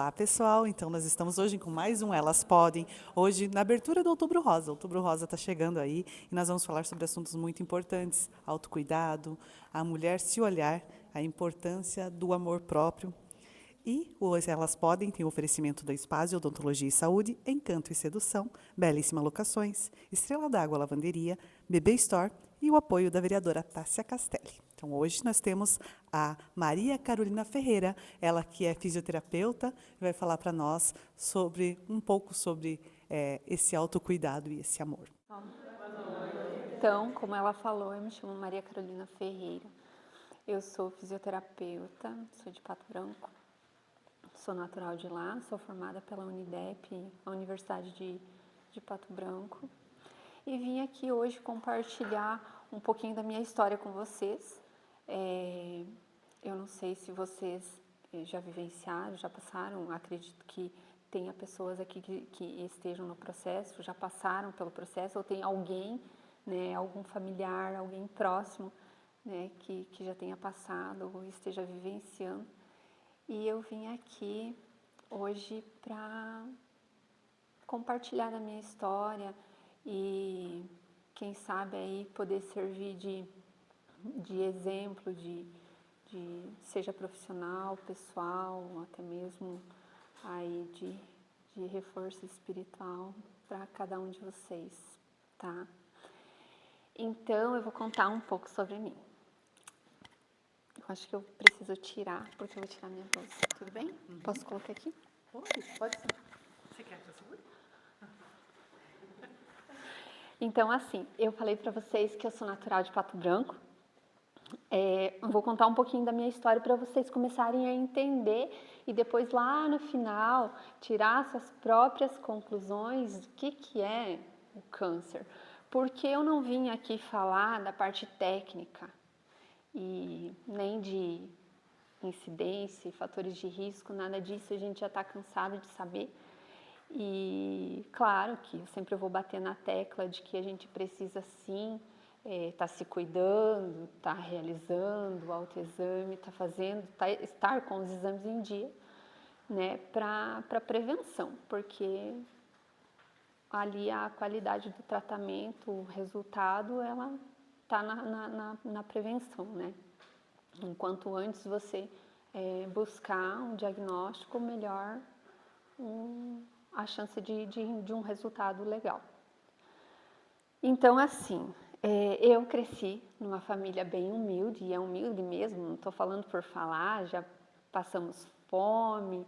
Olá, pessoal! Então, nós estamos hoje com mais um Elas Podem. Hoje, na abertura do Outubro Rosa. Outubro Rosa está chegando aí e nós vamos falar sobre assuntos muito importantes: autocuidado, a mulher se olhar, a importância do amor próprio. E hoje Elas Podem tem o oferecimento da Espásio Odontologia e Saúde, Encanto e Sedução, Belíssima Locações, Estrela d'Água Lavanderia, Bebê Store e o apoio da vereadora Tássia Castelli. Então, hoje nós temos a Maria Carolina Ferreira, ela que é fisioterapeuta, vai falar para nós sobre um pouco sobre esse autocuidado e esse amor. Então, como ela falou, eu me chamo Maria Carolina Ferreira. Eu sou fisioterapeuta, sou de Pato Branco, sou natural de lá, sou formada pela Unidep, a Universidade de Pato Branco. E vim aqui hoje compartilhar um pouquinho da minha história com vocês. Eu não sei se vocês já vivenciaram, já passaram, acredito que tenha pessoas aqui que estejam no processo, já passaram pelo processo, ou tem alguém, né, algum familiar, alguém próximo, né, que já tenha passado ou esteja vivenciando. E eu vim aqui hoje para compartilhar a minha história e, quem sabe, aí poder servir de exemplo, seja profissional, pessoal, até mesmo aí de reforço espiritual para cada um de vocês, tá? Então, eu vou contar um pouco sobre mim. Eu acho que eu preciso tirar, porque eu vou tirar minha blusa. Tudo bem? Posso colocar aqui? Pode sim. Você quer que eu segure? Então, assim, eu falei para vocês que eu sou natural de Pato Branco. Eu vou contar um pouquinho da minha história para vocês começarem a entender e depois lá no final tirar suas próprias conclusões do que é o câncer. Porque eu não vim aqui falar da parte técnica e nem de incidência e fatores de risco, nada disso a gente já está cansado de saber. E claro que eu sempre vou bater na tecla de que a gente precisa sim estar se cuidando, estar realizando o autoexame, estar com os exames em dia, né, para prevenção, porque ali a qualidade do tratamento, o resultado, ela está na prevenção, né? Enquanto antes você buscar um diagnóstico, melhor a chance de um resultado legal. Então, assim, eu cresci numa família bem humilde, e é humilde mesmo, não estou falando por falar, já passamos fome,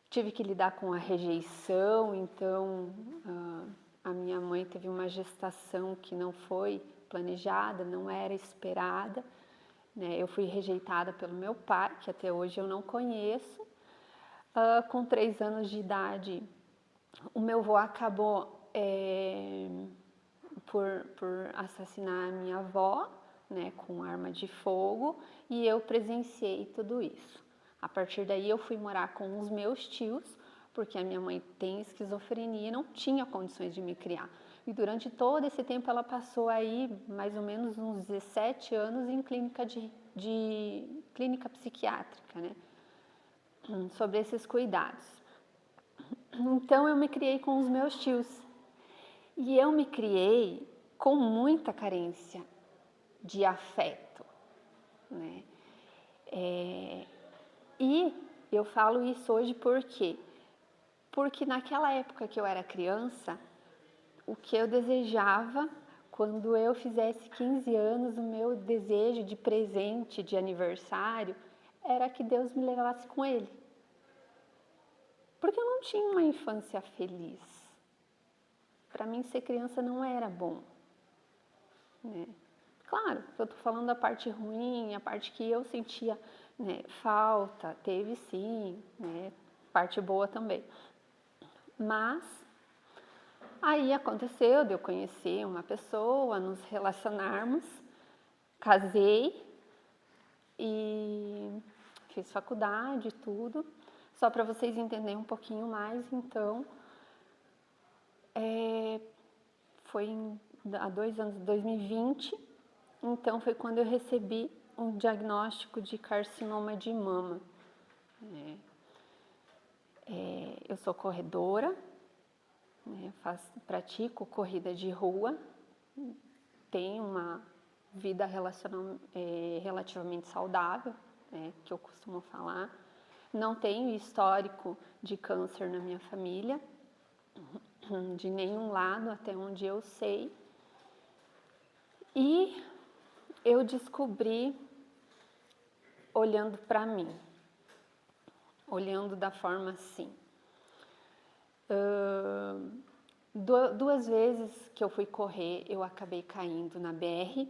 tive que lidar com a rejeição, então a minha mãe teve uma gestação que não foi planejada, não era esperada, né? Eu fui rejeitada pelo meu pai, que até hoje eu não conheço. Com 3 anos de idade, o meu avô acabou por assassinar a minha avó, né, com arma de fogo, e eu presenciei tudo isso. A partir daí eu fui morar com os meus tios, porque a minha mãe tem esquizofrenia e não tinha condições de me criar. E durante todo esse tempo ela passou aí mais ou menos uns 17 anos em clínica psiquiátrica, né, sobre esses cuidados. Então eu me criei com os meus tios. E eu me criei com muita carência de afeto, né? E eu falo isso hoje por quê? Porque naquela época que eu era criança, o que eu desejava quando eu fizesse 15 anos, o meu desejo de presente, de aniversário, era que Deus me levasse com Ele. Porque eu não tinha uma infância feliz. Para mim, ser criança não era bom, né? Claro, eu estou falando da parte ruim, a parte que eu sentia, né, falta, teve sim, né, parte boa também. Mas aí aconteceu de eu conhecer uma pessoa, nos relacionarmos, casei e fiz faculdade e tudo. Só para vocês entenderem um pouquinho mais, então, foi há 2 anos, 2020, então foi quando eu recebi um diagnóstico de carcinoma de mama. né? Eu sou corredora, né? Pratico corrida de rua, tenho uma vida relativamente saudável, né? Que eu costumo falar. Não tenho histórico de câncer na minha família, de nenhum lado, até onde eu sei. E eu descobri olhando para mim, olhando da forma assim. Duas vezes que eu fui correr, eu acabei caindo na BR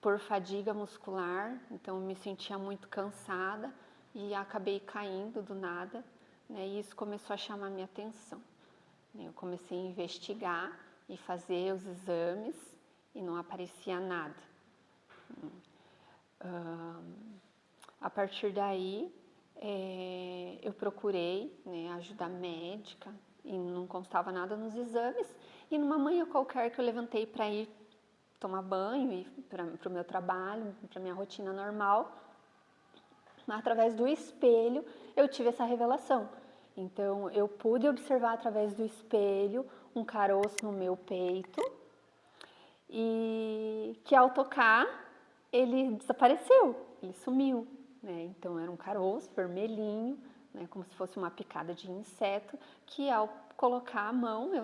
por fadiga muscular, então eu me sentia muito cansada e acabei caindo do nada, né? E isso começou a chamar minha atenção. Eu comecei a investigar e fazer os exames e não aparecia nada. A partir daí, eu procurei, né, ajuda médica e não constava nada nos exames. E numa manhã qualquer que eu levantei para ir tomar banho e para o meu trabalho, para minha rotina normal, através do espelho eu tive essa revelação. Então eu pude observar através do espelho um caroço no meu peito e que ao tocar ele desapareceu, ele sumiu, né? Então era um caroço vermelhinho, né, como se fosse uma picada de inseto, que ao colocar a mão, eu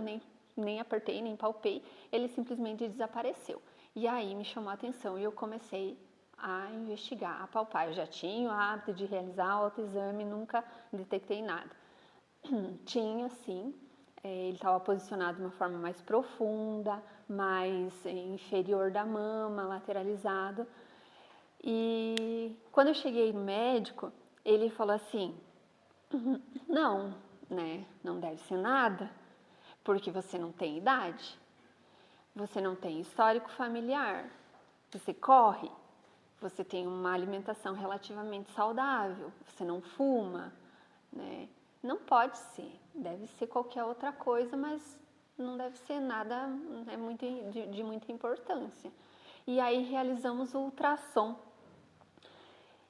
nem apertei, nem palpei, ele simplesmente desapareceu. E aí me chamou a atenção e eu comecei a investigar, a palpar. Eu já tinha o hábito de realizar autoexame, nunca detectei nada. Tinha sim, ele estava posicionado de uma forma mais profunda, mais inferior da mama, lateralizado. E quando eu cheguei no médico, ele falou assim: não, né, não deve ser nada, porque você não tem idade, você não tem histórico familiar, você corre, você tem uma alimentação relativamente saudável, você não fuma, né? Não pode ser, deve ser qualquer outra coisa, mas não deve ser nada de muita importância. E aí realizamos o ultrassom.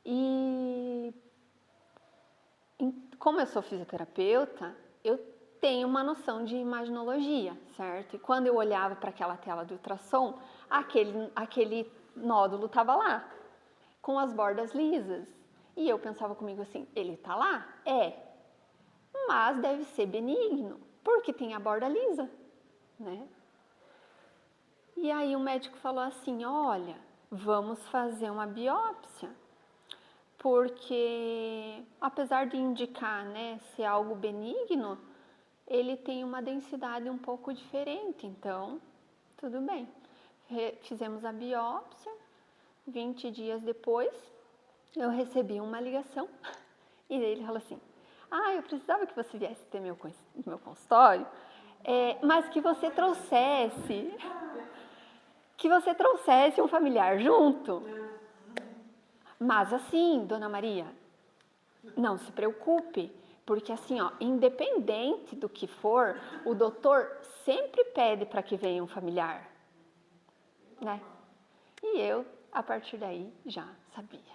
E como eu sou fisioterapeuta, eu tenho uma noção de imaginologia, certo? E quando eu olhava para aquela tela do ultrassom, aquele nódulo estava lá, com as bordas lisas. E eu pensava comigo assim, ele está lá? Mas deve ser benigno, porque tem a borda lisa, né? E aí o médico falou assim, olha, vamos fazer uma biópsia, porque apesar de indicar, né, ser algo benigno, ele tem uma densidade um pouco diferente, então tudo bem. Fizemos a biópsia, 20 dias depois eu recebi uma ligação e ele falou assim, eu precisava que você viesse ter meu consultório, mas que você trouxesse um familiar junto. Mas assim, dona Maria, não se preocupe, porque assim, ó, independente do que for, o doutor sempre pede para que venha um familiar, né? E eu, a partir daí, já sabia.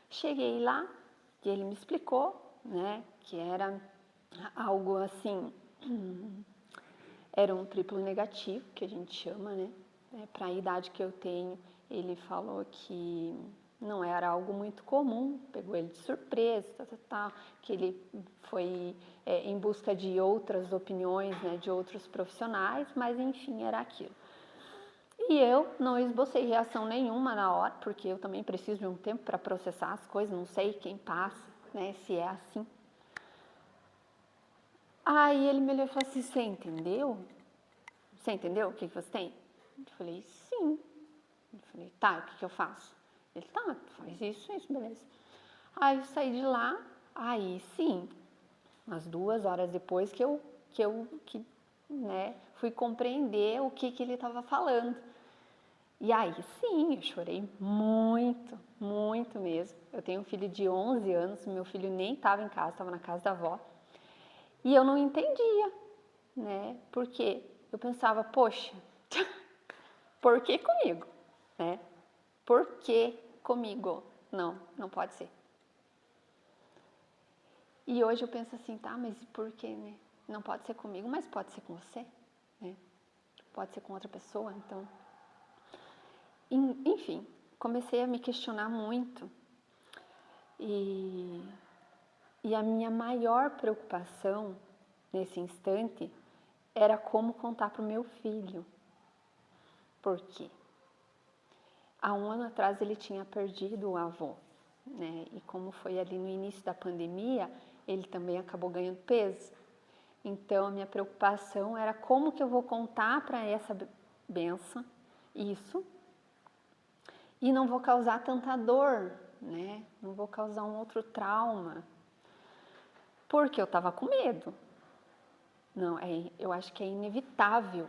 Cheguei lá e ele me explicou, né, que era algo assim, era um triplo negativo, que a gente chama, né? Para a idade que eu tenho, ele falou que não era algo muito comum, pegou ele de surpresa, que ele foi em busca de outras opiniões, né, de outros profissionais, mas enfim, era aquilo. E eu não esbocei reação nenhuma na hora, porque eu também preciso de um tempo para processar as coisas, não sei quem passa, né, se é assim. Aí ele me olhou e falou assim, você entendeu? Você entendeu o que você tem? Eu falei, sim. Eu falei, tá, o que eu faço? Ele, tá, faz isso, beleza. Aí eu saí de lá, aí sim, umas 2 horas depois que né, fui compreender o que ele estava falando. E aí sim, eu chorei muito, muito mesmo. Eu tenho um filho de 11 anos, meu filho nem estava em casa, estava na casa da avó. E eu não entendia, né? Porque eu pensava, poxa, por que comigo, né? Por que comigo? Não, não pode ser. E hoje eu penso assim, tá, mas por quê, né? Não pode ser comigo, mas pode ser com você, né? Pode ser com outra pessoa, então... Enfim, comecei a me questionar muito e a minha maior preocupação nesse instante era como contar para o meu filho. Por quê? Há um ano atrás ele tinha perdido o avô, né? E como foi ali no início da pandemia, ele também acabou ganhando peso. Então, a minha preocupação era como que eu vou contar para essa benção isso e não vou causar tanta dor, né? Não vou causar um outro trauma, porque eu estava com medo. Não, eu acho que é inevitável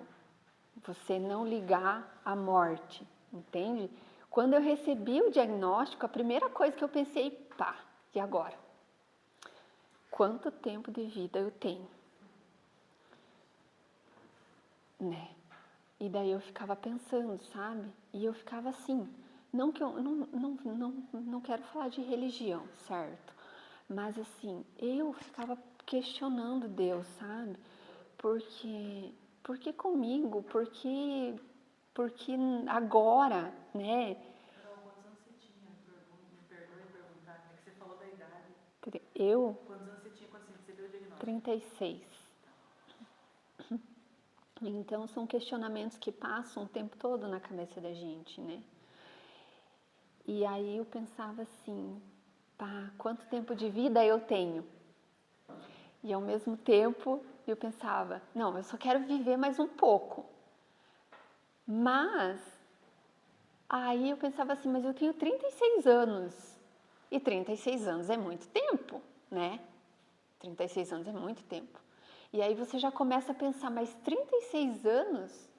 você não ligar à morte, entende? Quando eu recebi o diagnóstico, a primeira coisa que eu pensei, pá, e agora? Quanto tempo de vida eu tenho? Né? E daí eu ficava pensando, sabe? E eu ficava assim, não que eu não quero falar de religião, certo? Mas assim, eu ficava questionando Deus, sabe? Porque comigo? Porque agora, né? Carol, quantos anos você tinha? Me perdoe perguntar, é que você falou da idade. Eu, Quantos anos você tinha quando você recebeu o diagnóstico? 36. Então, são questionamentos que passam o tempo todo na cabeça da gente, né? E aí eu pensava assim, pá, quanto tempo de vida eu tenho? E ao mesmo tempo eu pensava, não, eu só quero viver mais um pouco. Mas, aí eu pensava assim, mas eu tenho 36 anos. E 36 anos é muito tempo, né? 36 anos é muito tempo. E aí você já começa a pensar, mas 36 anos?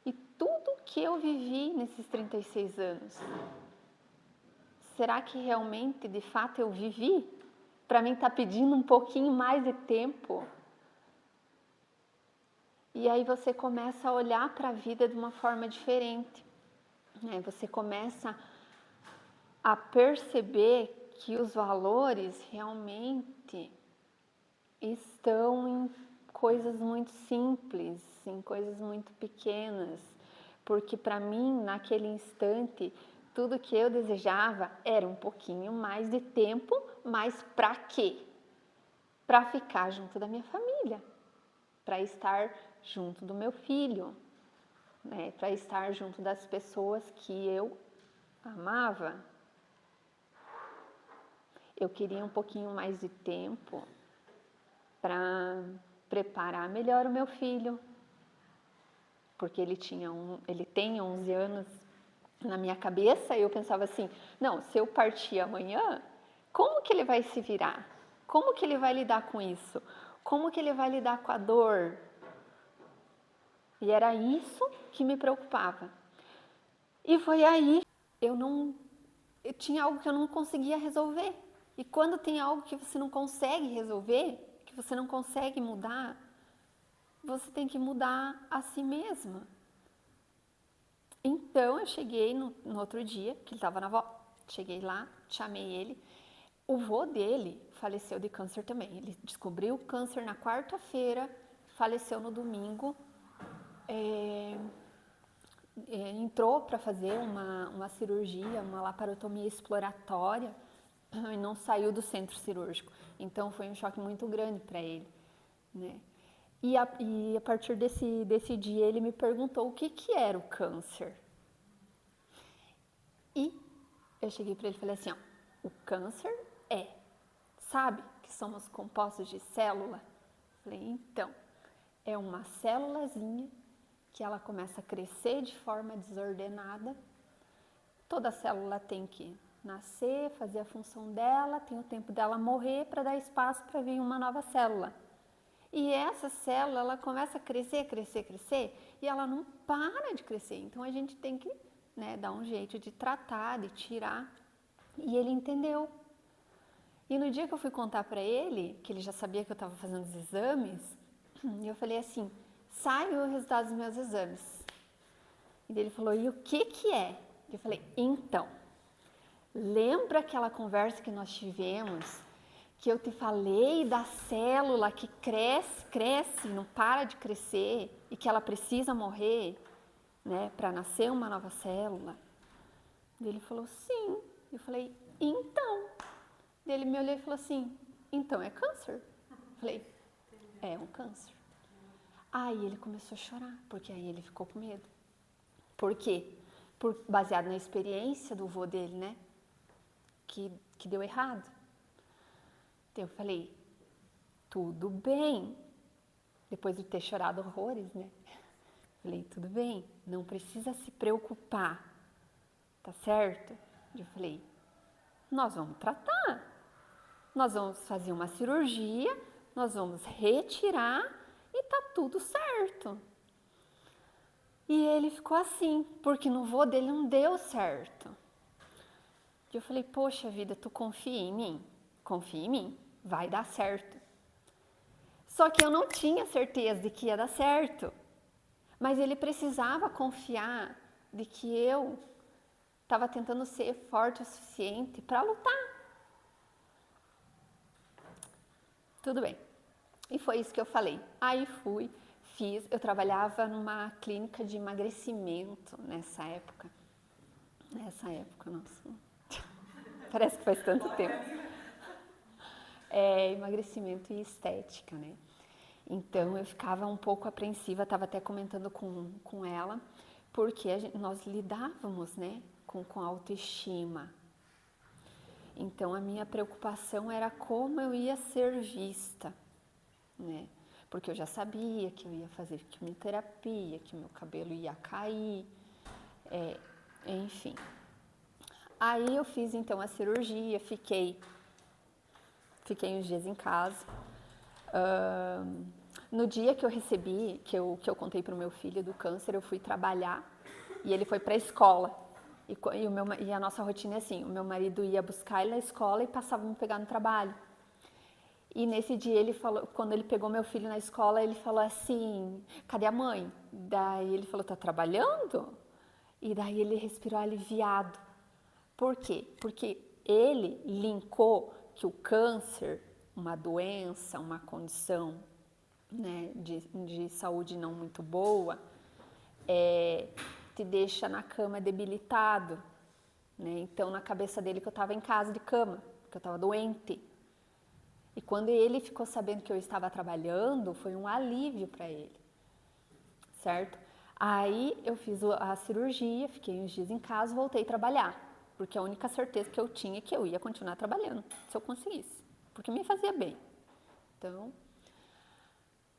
E tudo que eu vivi nesses 36 anos, será que realmente, de fato, eu vivi? Para mim tá pedindo um pouquinho mais de tempo. E aí você começa a olhar para a vida de uma forma diferente. Né? Você começa a perceber que os valores realmente estão em coisas muito simples, em coisas muito pequenas, porque para mim, naquele instante, tudo que eu desejava era um pouquinho mais de tempo, mas para quê? Para ficar junto da minha família, para estar junto do meu filho, né? Para estar junto das pessoas que eu amava. Eu queria um pouquinho mais de tempo para preparar melhor o meu filho, porque ele tem 11 anos na minha cabeça, e eu pensava assim, não, se eu partir amanhã, como que ele vai se virar? Como que ele vai lidar com isso? Como que ele vai lidar com a dor? E era isso que me preocupava. E foi aí eu tinha algo que eu não conseguia resolver. E quando tem algo que você não consegue resolver, que você não consegue mudar, você tem que mudar a si mesma. Então eu cheguei no outro dia, que ele estava na avó, cheguei lá, chamei ele. O vô dele faleceu de câncer também. Ele descobriu o câncer na quarta-feira, faleceu no domingo. Entrou para fazer uma cirurgia, uma laparotomia exploratória e não saiu do centro cirúrgico. Então foi um choque muito grande para ele, né? E a partir desse dia ele me perguntou o que era o câncer. E eu cheguei para ele e falei assim, ó, o câncer sabe que somos compostos de célula? Falei, então, é uma célulazinha que ela começa a crescer de forma desordenada. Toda célula tem que nascer, fazer a função dela, tem o tempo dela morrer para dar espaço para vir uma nova célula. E essa célula, ela começa a crescer, e ela não para de crescer. Então a gente tem que, né, dar um jeito de tratar, de tirar. E ele entendeu. E no dia que eu fui contar para ele, que ele já sabia que eu estava fazendo os exames, eu falei assim, sai o resultado dos meus exames. E ele falou, e o que é? Eu falei, então, lembra aquela conversa que nós tivemos, que eu te falei da célula que cresce, cresce, não para de crescer e que ela precisa morrer, né, para nascer uma nova célula? Ele falou, sim. Eu falei, então? Ele me olhou e falou assim, então é câncer? Eu falei, é um câncer. Aí ele começou a chorar, porque aí ele ficou com medo. Por quê? Baseado na experiência do vô dele, né? Que deu errado. Então eu falei, tudo bem. Depois de ter chorado horrores, né? Falei, tudo bem, não precisa se preocupar, tá certo? Eu falei, nós vamos tratar. Nós vamos fazer uma cirurgia, nós vamos retirar e tá tudo certo. E ele ficou assim, porque no vô dele não deu certo. Eu falei, poxa vida, tu confia em mim? Confia em mim, vai dar certo. Só que eu não tinha certeza de que ia dar certo. Mas ele precisava confiar de que eu estava tentando ser forte o suficiente para lutar. Tudo bem. E foi isso que eu falei. Aí fui, fiz. Eu trabalhava numa clínica de emagrecimento nessa época. Nossa. Parece que faz tanto tempo. Emagrecimento e estética, né? Então eu ficava um pouco apreensiva, estava até comentando com ela, porque nós lidávamos, né, com autoestima. Então a minha preocupação era como eu ia ser vista, né? Porque eu já sabia que eu ia fazer quimioterapia, que meu cabelo ia cair, enfim. Aí eu fiz então a cirurgia, fiquei uns dias em casa. No dia que eu recebi, que eu contei para o meu filho do câncer, eu fui trabalhar e ele foi para a escola. E a nossa rotina é assim, o meu marido ia buscar ele na escola e passava a me pegar no trabalho. E nesse dia ele falou, quando ele pegou meu filho na escola, ele falou assim, cadê a mãe? Daí ele falou, tá trabalhando? E daí ele respirou aliviado. Por quê? Porque ele linkou que o câncer, uma doença, uma condição, né, de saúde não muito boa, te deixa na cama debilitado, né? Então na cabeça dele que eu estava em casa de cama, que eu estava doente. E quando ele ficou sabendo que eu estava trabalhando, foi um alívio para ele, certo? Aí eu fiz a cirurgia, fiquei uns dias em casa, voltei a trabalhar, porque a única certeza que eu tinha é que eu ia continuar trabalhando, se eu conseguisse, porque me fazia bem. Então,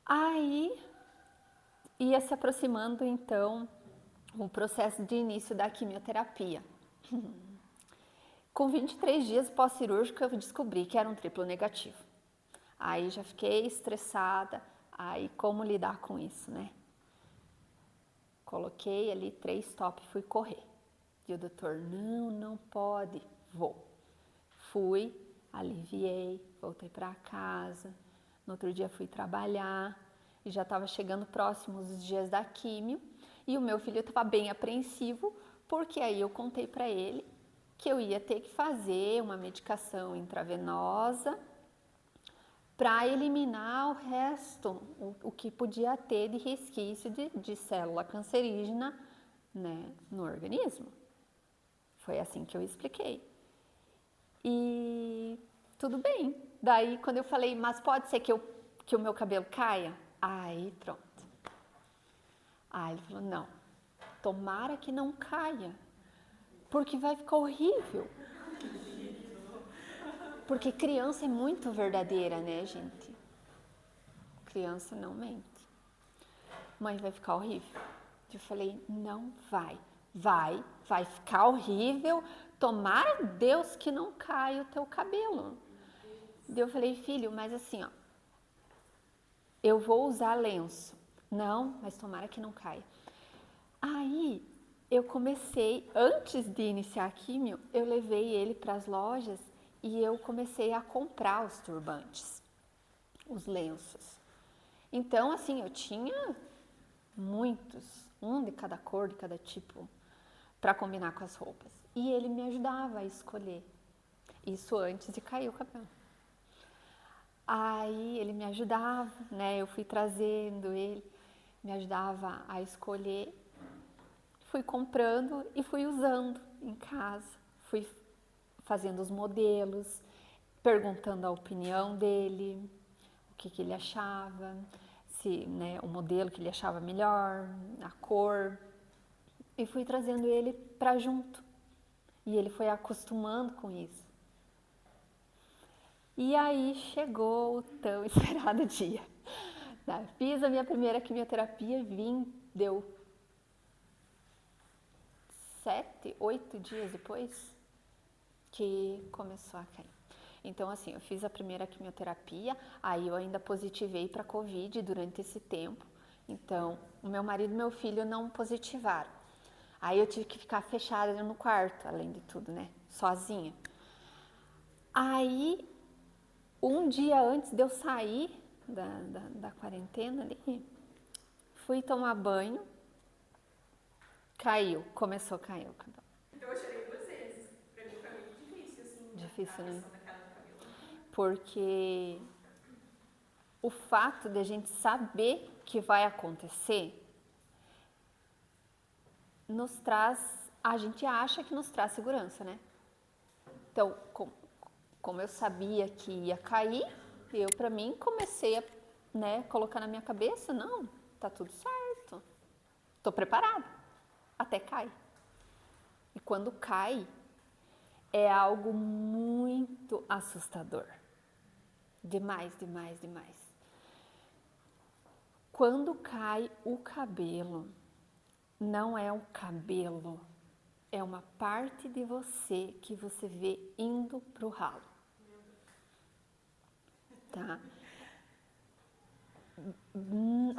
aí ia se aproximando então o processo de início da quimioterapia. Com 23 dias pós-cirúrgico eu descobri que era um triplo negativo. Aí já fiquei estressada, aí como lidar com isso, né? Coloquei ali 3 top e fui correr. E o doutor, não pode, vou. Fui, aliviei, voltei para casa. No outro dia fui trabalhar e já estava chegando próximos os dias da químio. E o meu filho estava bem apreensivo, porque aí eu contei para ele que eu ia ter que fazer uma medicação intravenosa para eliminar o resto, o que podia ter de resquício de célula cancerígena, né, no organismo. Foi assim que eu expliquei. E tudo bem. Daí, quando eu falei, mas pode ser que o meu cabelo caia? Aí, pronto. Aí ele falou, não, tomara que não caia, porque vai ficar horrível. Porque criança é muito verdadeira, né, gente? Criança não mente. Mãe, vai ficar horrível. Eu falei, não vai. Vai ficar horrível. Tomara Deus que não caia o teu cabelo. Eu falei, filho, mas assim, ó, eu vou usar lenço. Não, mas tomara que não caia. Aí, eu comecei, antes de iniciar a químio, eu levei ele para as lojas e eu comecei a comprar os turbantes, os lenços. Então, assim, eu tinha muitos, um de cada cor, de cada tipo, para combinar com as roupas. E ele me ajudava a escolher. Isso antes de cair o cabelo. Aí ele me ajudava, né? Eu fui trazendo ele, me ajudava a escolher, fui comprando e fui usando em casa, fui fazendo os modelos, perguntando a opinião dele, o que ele achava, se, né, o modelo que ele achava melhor, a cor, e fui trazendo ele para junto. E ele foi acostumando com isso. E aí chegou o tão esperado dia. Fiz a minha primeira quimioterapia, deu 7, 8 dias depois que começou a cair. Então, assim, eu fiz a primeira quimioterapia, aí eu ainda positivei para Covid durante esse tempo. Então, o meu marido e meu filho não positivaram. Aí eu tive que ficar fechada no quarto, além de tudo, né? Sozinha. Aí, um dia antes de eu sair da quarentena ali, fui tomar banho, começou a cair o cabelo. Então eu chorei 2 vezes. Pra mim foi muito difícil, assim, Difícil, a né? questão da queda do cabelo. Porque o fato de a gente saber que vai acontecer nos traz, a gente acha que nos traz segurança, né? Então, como eu sabia que ia cair, eu para mim comecei a, né, colocar na minha cabeça, não, tá tudo certo, tô preparada, até cai. E quando cai, é algo muito assustador, demais, demais, demais. Quando cai o cabelo, não é o cabelo, é uma parte de você que você vê indo pro ralo. Tá?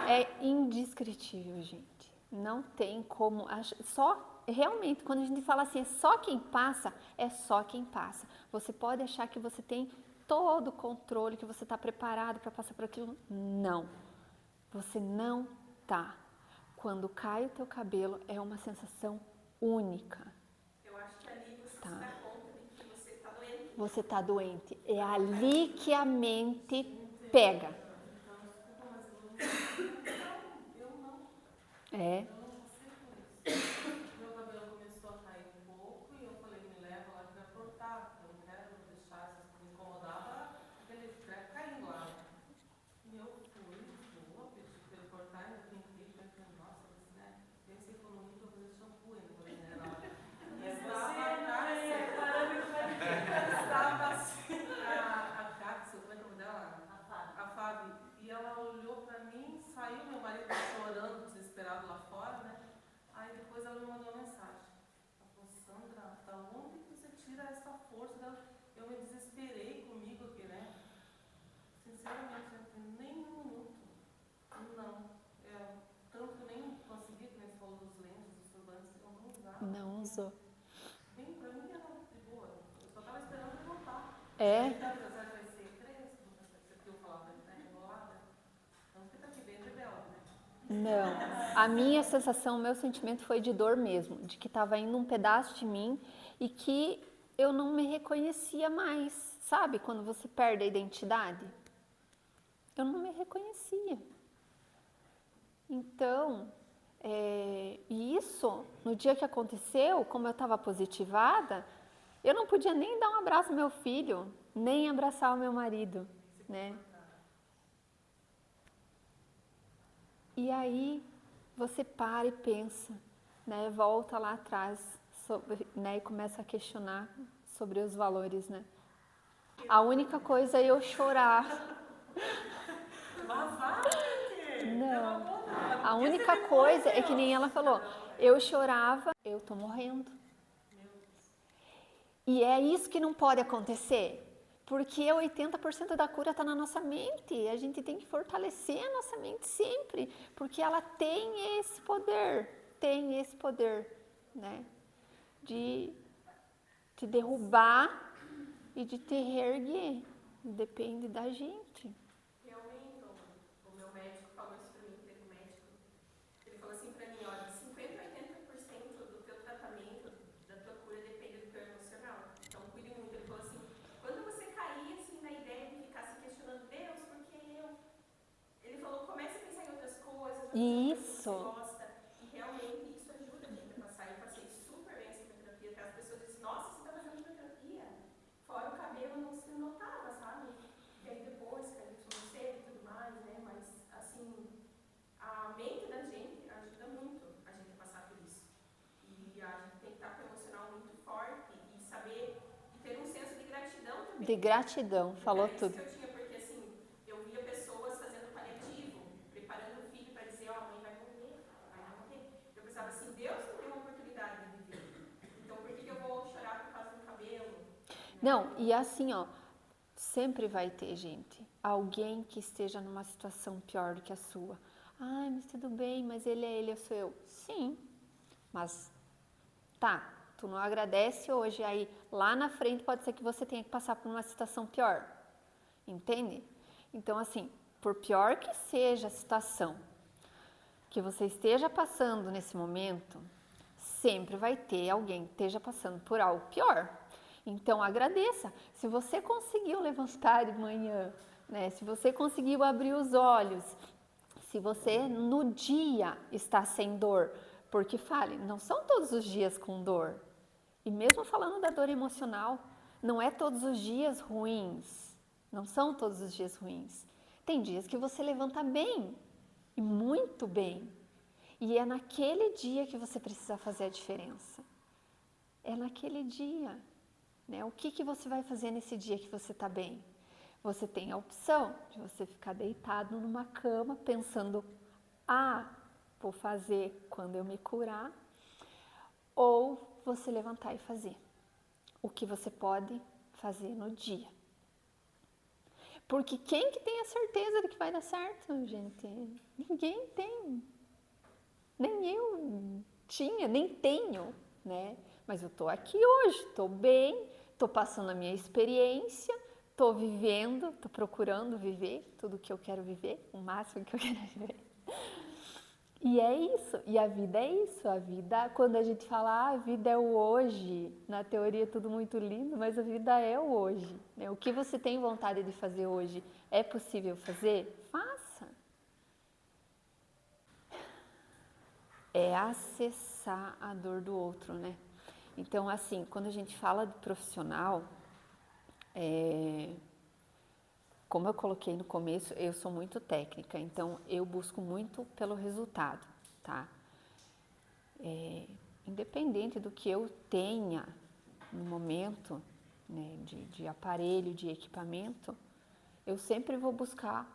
É indescritível, gente. Não tem como. Só, realmente, quando a gente fala assim, é só quem passa, é só quem passa. Você pode achar que você tem todo o controle, que você está preparado para passar por aquilo. Não. Você não tá. Quando cai o teu cabelo, é uma sensação única. Eu acho que ali você Tá. se dá conta de que você tá doente. Você tá doente. É ali que a mente pega. É. Meu cabelo começou a cair um pouco e eu falei, me leva lá pra cortar, eu não quero deixar essas coisas me incomodava, aquele treco caindo lá. E eu fui, boa, pedi pra ele cortar, ainda tentei, pensei, nossa, né? Pensei economia pra fazer shampoo ainda, né? E estava assim, a Cátia, como é que é o nome dela? A Fábio. E ela olhou pra mim, saiu, meu marido chorando, desesperado lá fora, né? Aí depois ela me mandou uma mensagem. Ela falou, Sandra, da onde que você tira essa força? Eu me desesperei comigo aqui, né? Sinceramente, nem um minuto. Não. Tanto que eu nem consegui, como você falou dos lenços, dos turbantes, eu não usava. Não usou. Bem, pra mim era de boa. Eu só tava esperando ele voltar. É. Aí tá, apesar de vai ser crespo, você viu falar, né? Enrolada. Então você tá aqui bem rebelde, né? Não. A minha sensação, o meu sentimento foi de dor mesmo, de que estava indo um pedaço de mim e que eu não me reconhecia mais. Sabe quando você perde a identidade? Eu não me reconhecia. Então, e isso, no dia que aconteceu, como eu estava positivada, eu não podia nem dar um abraço ao meu filho, nem abraçar o meu marido, né? E aí você para e pensa, né? Volta lá atrás, né? E começa a questionar sobre os valores, né? A única coisa é eu chorar. Mas vai, Não. A única coisa é que nem ela falou, eu chorava, eu tô morrendo. E é isso que não pode acontecer, porque 80% da cura está na nossa mente. A gente tem que fortalecer a nossa mente sempre, porque ela tem esse poder, né? De te derrubar e de te reerguer. Depende da gente. Realmente, o meu médico falou isso pra mim, teve um médico. Ele falou assim pra mim, olha, 50 a 80% do teu tratamento, da tua cura, depende do teu emocional. Então cuide muito. Ele falou assim, quando você cair assim na ideia de ficar se questionando, Isso. você gosta. E realmente isso ajuda a gente a passar. Eu passei super bem essa quimioterapia, até as pessoas dizem, nossa, você está fazendo quimioterapia? Fora o cabelo não se notava, sabe? E aí depois, que a gente conheceu e tudo mais, né? Mas, assim, a mente da gente ajuda muito a gente a passar por isso. E a gente tem que estar com o emocional muito forte e saber, e ter um senso de gratidão também. De gratidão, falou Era isso tudo. que eu tinha, porque assim, eu via pessoas fazendo paliativo, preparando o filho para dizer, ó, a mãe vai morrer, vai morrer. Eu pensava assim, Deus me deu uma oportunidade de viver. Então por que eu vou chorar por causa do cabelo? Não, e assim, ó, sempre vai ter, gente, alguém que esteja numa situação pior do que a sua. Ai, mas tudo bem, mas ele é ele, eu sou eu. Sim, mas tá, tu não agradece hoje, aí lá na frente pode ser que você tenha que passar por uma situação pior, entende? Então, assim, por pior que seja a situação que você esteja passando nesse momento, sempre vai ter alguém que esteja passando por algo pior. Então, agradeça. Se você conseguiu levantar de manhã, né? Se você conseguiu abrir os olhos, se você no dia está sem dor, porque fale, não são todos os dias com dor. E mesmo falando da dor emocional, não é todos os dias ruins. Não são todos os dias ruins. Tem dias que você levanta bem, e muito bem. E é naquele dia que você precisa fazer a diferença. É naquele dia. Né? O que você vai fazer nesse dia que você está bem? Você tem a opção de você ficar deitado numa cama pensando, vou fazer quando eu me curar, ou você levantar e fazer o que você pode fazer no dia. Porque quem que tem a certeza de que vai dar certo, gente? Ninguém tem. Nem eu tinha, nem tenho, né? Mas eu tô aqui hoje, tô bem, tô passando a minha experiência, tô vivendo, tô procurando viver tudo que eu quero viver, o máximo que eu quero viver. E é isso, e a vida é isso, a vida, quando a gente fala, a vida é o hoje, na teoria é tudo muito lindo, mas a vida é o hoje, né? O que você tem vontade de fazer hoje, é possível fazer? Faça. É acessar a dor do outro, né? Então, assim, quando a gente fala de profissional, como eu coloquei no começo, eu sou muito técnica, então eu busco muito pelo resultado, tá? Independente do que eu tenha no momento, né, de aparelho, de equipamento, eu sempre vou buscar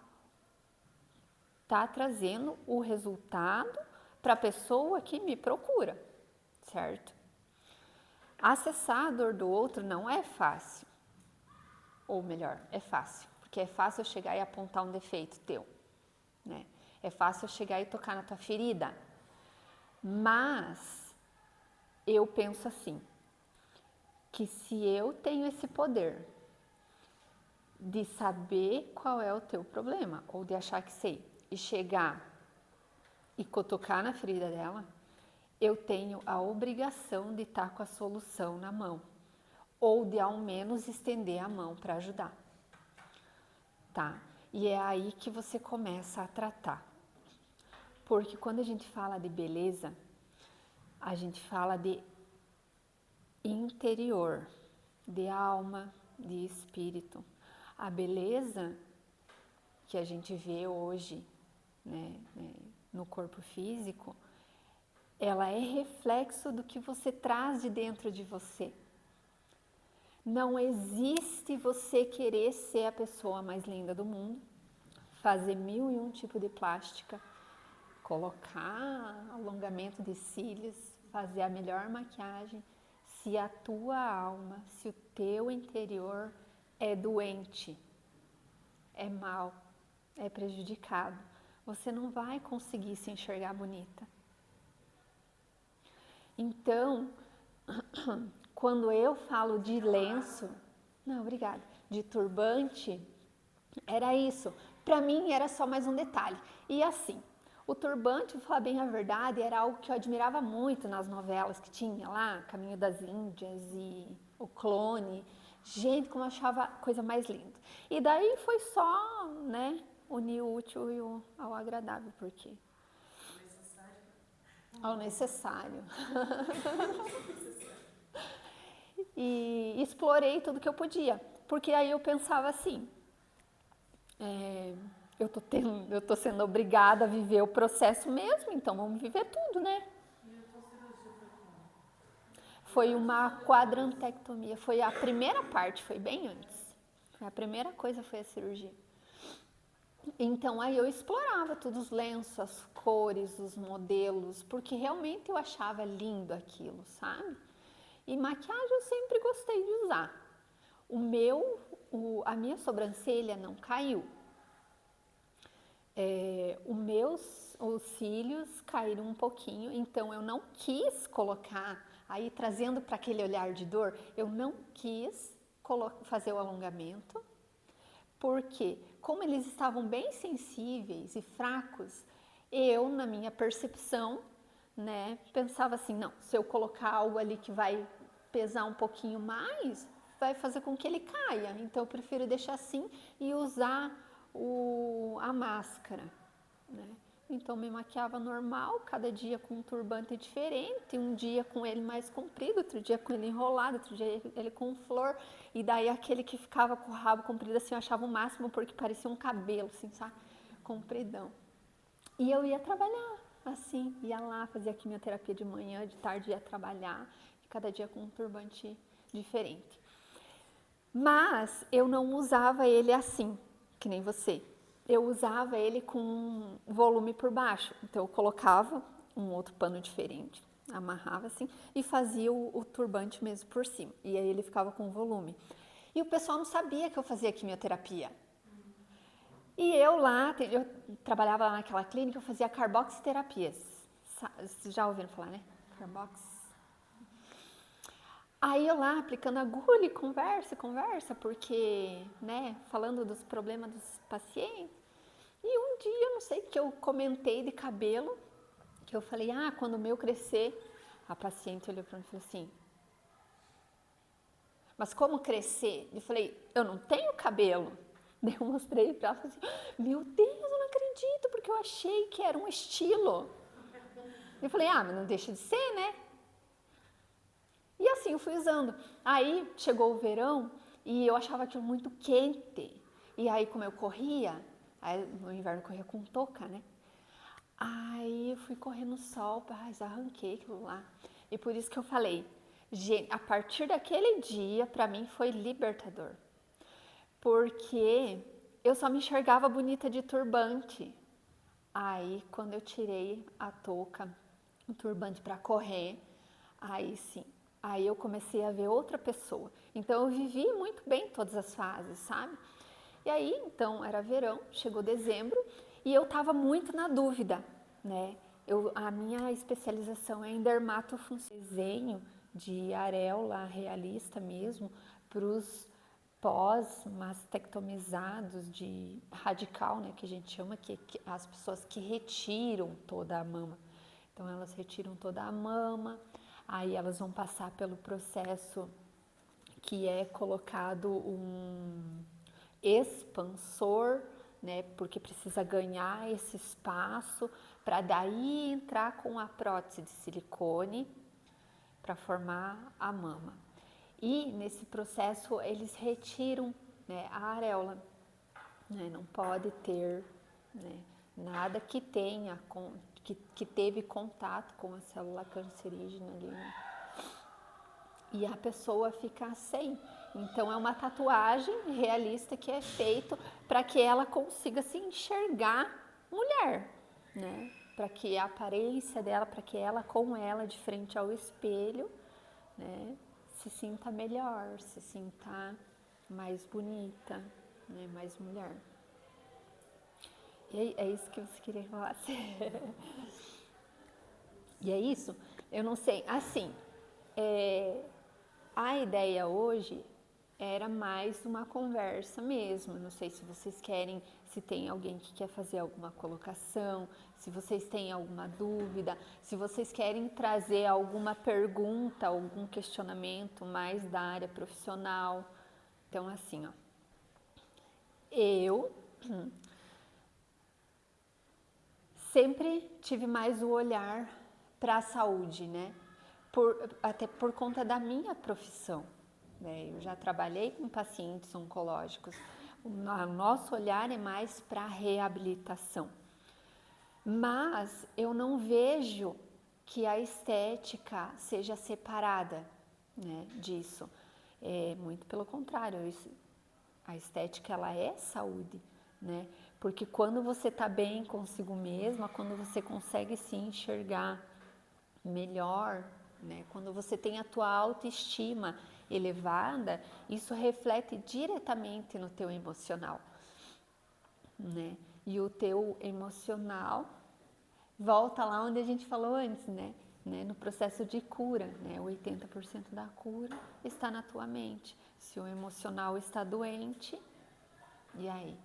estar trazendo o resultado para a pessoa que me procura, certo? Acessar a dor do outro não é fácil, ou melhor, é fácil, porque é fácil eu chegar e apontar um defeito teu, né? É fácil eu chegar e tocar na tua ferida, mas eu penso assim, que se eu tenho esse poder de saber qual é o teu problema, ou de achar que sei, e chegar e cutucar na ferida dela, eu tenho a obrigação de estar com a solução na mão, ou de ao menos estender a mão para ajudar, tá? E é aí que você começa a tratar, porque quando a gente fala de beleza, a gente fala de interior, de alma, de espírito. A beleza que a gente vê hoje, né, no corpo físico, ela é reflexo do que você traz de dentro de você. Não existe você querer ser a pessoa mais linda do mundo, fazer 1001 tipos de plástica, colocar alongamento de cílios, fazer a melhor maquiagem, se a tua alma, se o teu interior é doente, é mau, é prejudicado, você não vai conseguir se enxergar bonita. Então, quando eu falo de lenço, não, obrigada, de turbante, era isso. Para mim era só mais um detalhe. E assim, o turbante, vou falar bem a verdade, era algo que eu admirava muito nas novelas que tinha lá, Caminho das Índias e O Clone. Gente, como eu achava a coisa mais linda. E daí foi só, né, unir o útil ao agradável, porque ao necessário. E explorei tudo que eu podia, porque aí eu pensava assim, eu tô sendo obrigada a viver o processo mesmo, então vamos viver tudo, né? Foi uma quadrantectomia, foi a primeira parte, foi bem antes. A primeira coisa foi a cirurgia. Então aí eu explorava todos os lenços, as cores, os modelos, porque realmente eu achava lindo aquilo, sabe? E maquiagem eu sempre gostei de usar. A minha sobrancelha não caiu. Os cílios caíram um pouquinho, então eu não quis colocar, aí trazendo para aquele olhar de dor, eu não quis fazer o alongamento, porque como eles estavam bem sensíveis e fracos, eu, na minha percepção, né, pensava assim, não, se eu colocar algo ali que vai pesar um pouquinho mais, vai fazer com que ele caia, então eu prefiro deixar assim e usar a máscara, né? Então me maquiava normal, cada dia com um turbante diferente, um dia com ele mais comprido, outro dia com ele enrolado, outro dia ele com flor, e daí aquele que ficava com o rabo comprido assim, eu achava o máximo porque parecia um cabelo, assim, sabe? Compridão. E eu ia trabalhar, assim, ia lá, fazia quimioterapia de manhã, de tarde ia trabalhar, cada dia com um turbante diferente. Mas eu não usava ele assim, que nem você. Eu usava ele com volume por baixo. Então eu colocava um outro pano diferente, amarrava assim e fazia o turbante mesmo por cima. E aí ele ficava com volume. E o pessoal não sabia que eu fazia quimioterapia. E eu lá, eu trabalhava lá naquela clínica, eu fazia carboxiterapias. Vocês já ouviram falar, né? Carbox. Aí eu lá aplicando agulha e conversa, porque, né, falando dos problemas dos pacientes. E um dia, eu não sei, que eu comentei de cabelo, que eu falei, quando o meu crescer, a paciente olhou para mim e falou assim, mas como crescer? Eu falei, eu não tenho cabelo. Daí eu mostrei para ela e falei assim, meu Deus, eu não acredito, porque eu achei que era um estilo. Eu falei, mas não deixa de ser, né? E assim eu fui usando. Aí chegou o verão e eu achava aquilo muito quente. E aí como eu corria, aí no inverno eu corria com touca, né? Aí eu fui correr no sol, arranquei aquilo lá. E por isso que eu falei, gente, a partir daquele dia, pra mim foi libertador. Porque eu só me enxergava bonita de turbante. Aí quando eu tirei a touca, o turbante pra correr, aí sim. Aí eu comecei a ver outra pessoa. Então eu vivi muito bem todas as fases, sabe? E aí, então, era verão, chegou dezembro e eu tava muito na dúvida, né? A minha especialização é em dermatofuncional, desenho de areola realista mesmo, para os pós-mastectomizados de radical, né? Que a gente chama, que as pessoas que retiram toda a mama. Então, elas retiram toda a mama. Aí elas vão passar pelo processo que é colocado um expansor, né? Porque precisa ganhar esse espaço para daí entrar com a prótese de silicone para formar a mama. E nesse processo eles retiram, né, a areola, né? Não pode ter, né, nada que tenha que teve contato com a célula cancerígena ali, né? E a pessoa fica sem. Então é uma tatuagem realista que é feito para que ela consiga se enxergar mulher, né? Para que a aparência dela, para que ela com ela de frente ao espelho, né, se sinta melhor, se sinta mais bonita, né, mais mulher. E é isso que você queria falar. E é isso? Eu não sei. Assim, a ideia hoje era mais uma conversa mesmo. Não sei se vocês querem, se tem alguém que quer fazer alguma colocação, se vocês têm alguma dúvida, se vocês querem trazer alguma pergunta, algum questionamento mais da área profissional. Então, assim, ó, eu sempre tive mais o olhar para a saúde, né? Até por conta da minha profissão, né? Eu já trabalhei com pacientes oncológicos. O nosso olhar é mais para a reabilitação. Mas eu não vejo que a estética seja separada, né, disso. Muito pelo contrário, a estética ela é saúde, né? Porque quando você está bem consigo mesma, quando você consegue se enxergar melhor, né? Quando você tem a tua autoestima elevada, isso reflete diretamente no teu emocional, né? E o teu emocional volta lá onde a gente falou antes, né? No processo de cura, né? 80% da cura está na tua mente. Se o emocional está doente, e aí?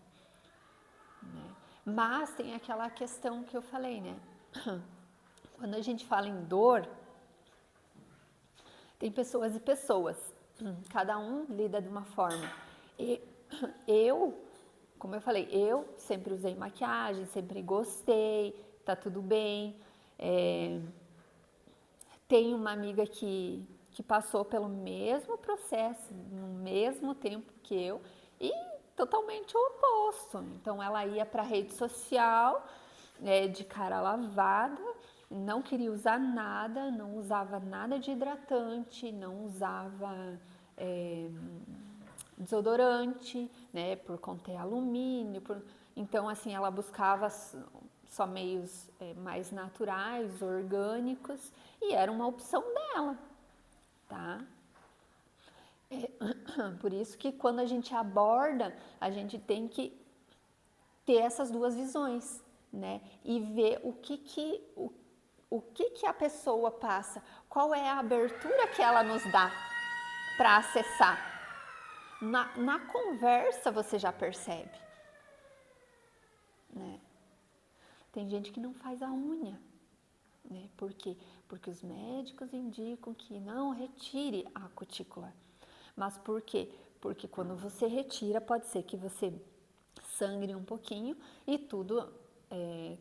Né? Mas tem aquela questão que eu falei, né? Quando a gente fala em dor, tem pessoas e pessoas. Cada um lida de uma forma. E como eu falei, eu sempre usei maquiagem, sempre gostei, tá tudo bem. Tenho uma amiga que passou pelo mesmo processo, no mesmo tempo que eu, e totalmente o oposto. Então, ela ia para a rede social, de cara lavada, não queria usar nada, não usava nada de hidratante, não usava desodorante, né, por conter alumínio. Então, assim, ela buscava só meios mais naturais, orgânicos, e era uma opção dela, tá? Por isso que quando a gente aborda, a gente tem que ter essas duas visões, né? E ver o que a pessoa passa, qual é a abertura que ela nos dá para acessar. Na conversa você já percebe, né? Tem gente que não faz a unha, né? Por quê? Porque os médicos indicam que não retire a cutícula. Mas por quê? Porque quando você retira, pode ser que você sangre um pouquinho e tudo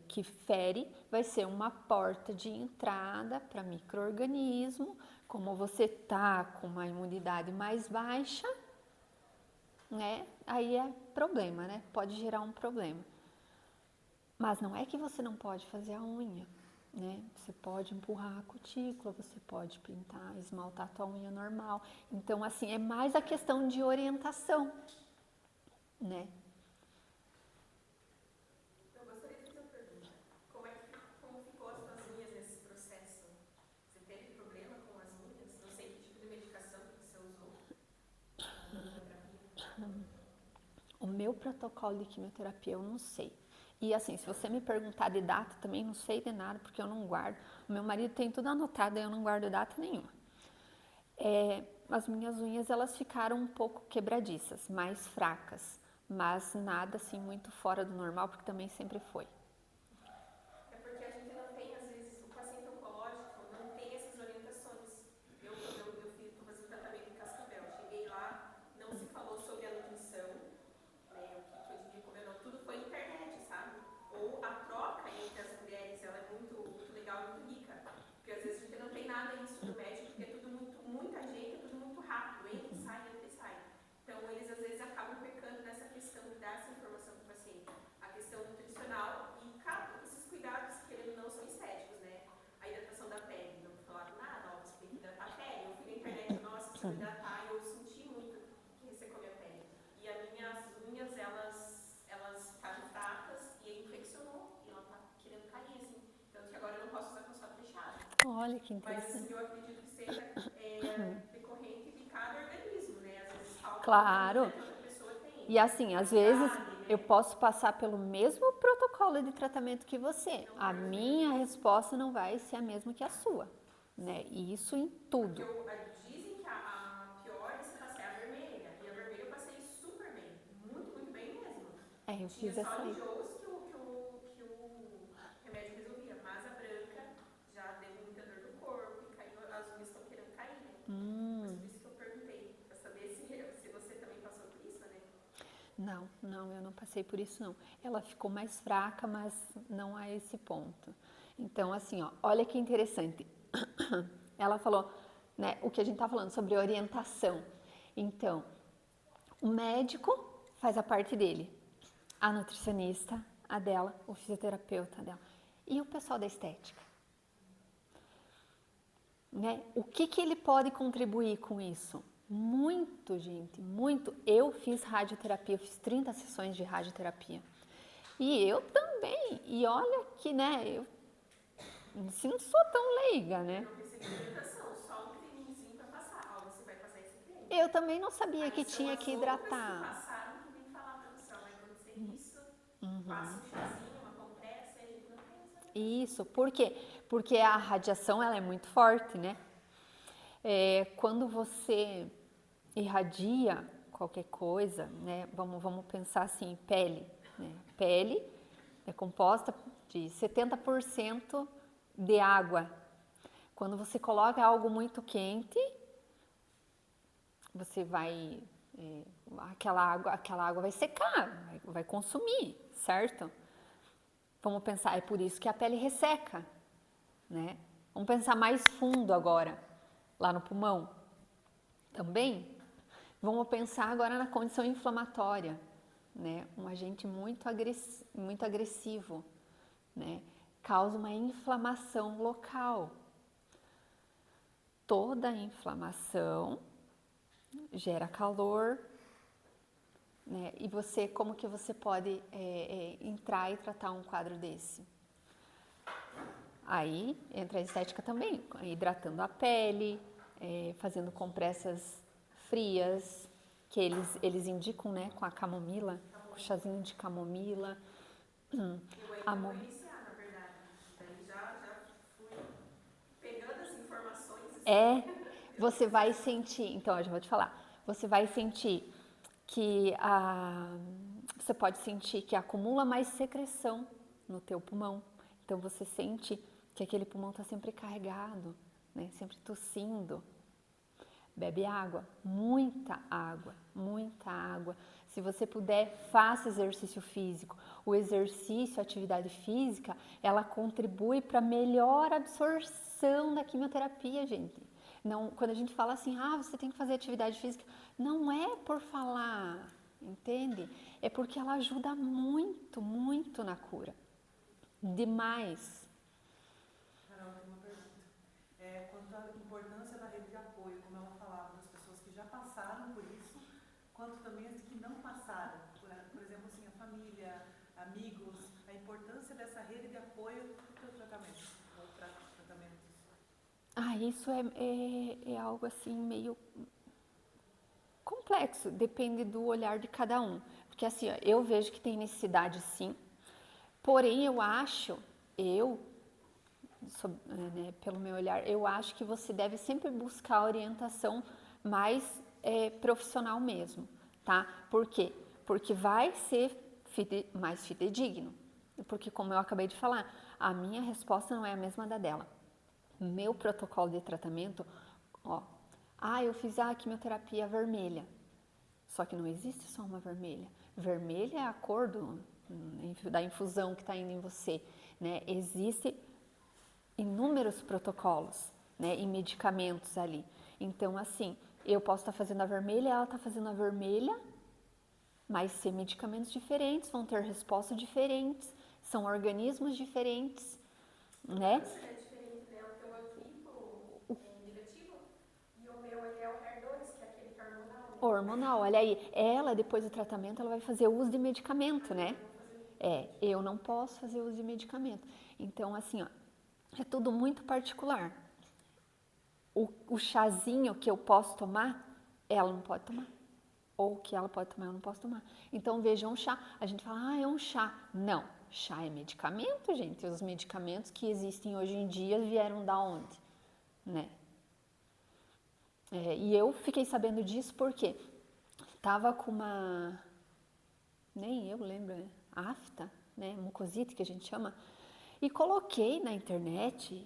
que fere vai ser uma porta de entrada para micro-organismo. Como você tá com uma imunidade mais baixa, né? Aí é problema, né? Pode gerar um problema. Mas não é que você não pode fazer a unha, né? Você pode empurrar a cutícula, você pode pintar, esmaltar a tua unha normal. Então, assim, é mais a questão de orientação, né? Eu gostaria de fazer uma pergunta. Como ficou as suas unhas nesse processo? Você teve problema com as unhas? Não sei que tipo de medicação que você usou na quimioterapia. O meu protocolo de quimioterapia eu não sei. E assim, se você me perguntar de data, também não sei de nada, porque eu não guardo. O meu marido tem tudo anotado e eu não guardo data nenhuma. As minhas unhas, elas ficaram um pouco quebradiças, mais fracas, mas nada assim muito fora do normal, porque também sempre foi. É porque a gente não tem, às vezes, o paciente oncológico não tem essas orientações. Quando eu fui fazer o tratamento em Cascavel, cheguei lá, não se falou sobre a nutrição, né, o que eu devia comer, não, tudo foi internet, sabe? Ou a troca entre as mulheres, ela é muito, muito legal e muito rica, porque às vezes a gente não tem nada isso do médico, porque é tudo muita gente, é tudo muito rápido, entra e sai, entra e sai. Então, eles às vezes acabam pecando nessa questão de dar essa informação para o paciente. A questão nutricional e, claro, esses cuidados, querendo ou não, são estéticos, né? A hidratação da pele, não falaram nada, ó, você tem que hidratar a pele. Eu fui na internet, nossa, se eu hidratar, eu senti muito que ressecou minha pele. E as minhas unhas, elas ficaram fracas e infeccionou, e ela tá querendo cair, assim. Tanto que agora eu não posso usar com as quatro fechadas. Olha que Mas, assim, interessante. eu acredito que seja decorrente de cada organismo, né? Às vezes falta Claro. uma coisa que outra pessoa tem. E assim, às vezes Sabe, né? eu posso passar pelo mesmo protocolo de tratamento que você. A minha resposta não vai ser a mesma que a sua, né? E isso em tudo. Dizem que a pior é você passar a vermelha. E a vermelha eu passei super bem. Muito, muito bem mesmo. Eu Tinha fiz só essa aí. enjoos que o remédio resolvia. Mas a branca já deu muita dor no corpo e caiu, as unhas estão querendo cair, né? Mas por isso que eu perguntei, pra saber se você também passou por isso, né? Não, eu não passei por isso não. Ela ficou mais fraca, mas não a esse ponto. Então, assim, ó, olha que interessante. Ela falou, né, o que a gente tá falando sobre orientação. Então, o médico faz a parte dele, a nutricionista, a dela, o fisioterapeuta dela e o pessoal da estética. Né? O que ele pode contribuir com isso? Muito, gente, muito. Eu fiz radioterapia, eu fiz 30 sessões de radioterapia. E eu também. E olha que, né, eu assim, não sou tão leiga, né? Eu recebi orientação, só um cremezinho pra passar. Ó, você vai passar esse creme. Eu também não sabia Aí que são tinha as que outras hidratar. que passaram que vem falar pra você, ó, vai acontecer isso, passa um chazinho, uma compressa, e a gente não tem essa. Isso, por quê? Porque a radiação ela é muito forte, né? Quando você irradia qualquer coisa, né? Vamos pensar assim, pele, né? Pele é composta de 70% de água. Quando você coloca algo muito quente, você vai, aquela água vai secar, vai consumir, certo? Vamos pensar, é por isso que a pele resseca, né? Vamos pensar mais fundo agora, lá no pulmão. Também, vamos pensar agora na condição inflamatória, né? Um agente muito agressivo, né? Causa uma inflamação local. Toda inflamação gera calor, né? E você, como que você pode entrar e tratar um quadro desse? Aí entra a estética também, hidratando a pele, fazendo compressas frias, que eles indicam, né, com a camomila, com o chazinho de camomila. Eu ainda vou iniciar, na verdade. Daí já fui pegando as informações. Você vai sentir, então eu já vou te falar, você vai sentir que você pode sentir que acumula mais secreção no teu pulmão. Então você sente que aquele pulmão está sempre carregado, né? Sempre tossindo. Bebe água, muita água, muita água. Se você puder, faça exercício físico. O exercício, a atividade física, ela contribui para melhor absorção da quimioterapia, gente. Não, quando a gente fala assim, você tem que fazer atividade física, não é por falar, entende? É porque ela ajuda muito, muito na cura. Demais. Carol, tem uma pergunta. Quanto à importância da rede de apoio, como ela falava, das pessoas que já passaram por isso, quanto também as que não passaram. Por exemplo, assim, a família, amigos, a importância dessa rede de apoio para o tratamento, ou para tratamentos. Isso é algo assim meio complexo, depende do olhar de cada um. Porque assim, eu vejo que tem necessidade sim, porém eu acho, pelo meu olhar, eu acho que você deve sempre buscar orientação mais profissional mesmo, tá? Por quê? Porque vai ser mais fidedigno. Porque como eu acabei de falar, a minha resposta não é a mesma da dela. Meu protocolo de tratamento, eu fiz a quimioterapia vermelha. Só que não existe só uma vermelha. Vermelha é a cor da infusão que está indo em você, né? Existem inúmeros protocolos, né? E medicamentos ali. Então, assim, eu posso estar fazendo a vermelha, ela está fazendo a vermelha, mas ser medicamentos diferentes, vão ter respostas diferentes, são organismos diferentes, né? É diferente dela, tem o antigo negativo, e o meu é o HER2, que é aquele que é hormonal. Né? Hormonal, olha aí, ela depois do tratamento, ela vai fazer uso de medicamento, né? Eu não posso fazer uso de medicamento. Então, assim, é tudo muito particular. O chazinho que eu posso tomar, ela não pode tomar. Ou que ela pode tomar, eu não posso tomar. Então, veja um chá. A gente fala, é um chá. Não, chá é medicamento, gente. Os medicamentos que existem hoje em dia vieram da onde? Né? E eu fiquei sabendo disso porque tava com uma... Nem eu lembro, né? Afta, né? Mucosite, que a gente chama. E coloquei na internet...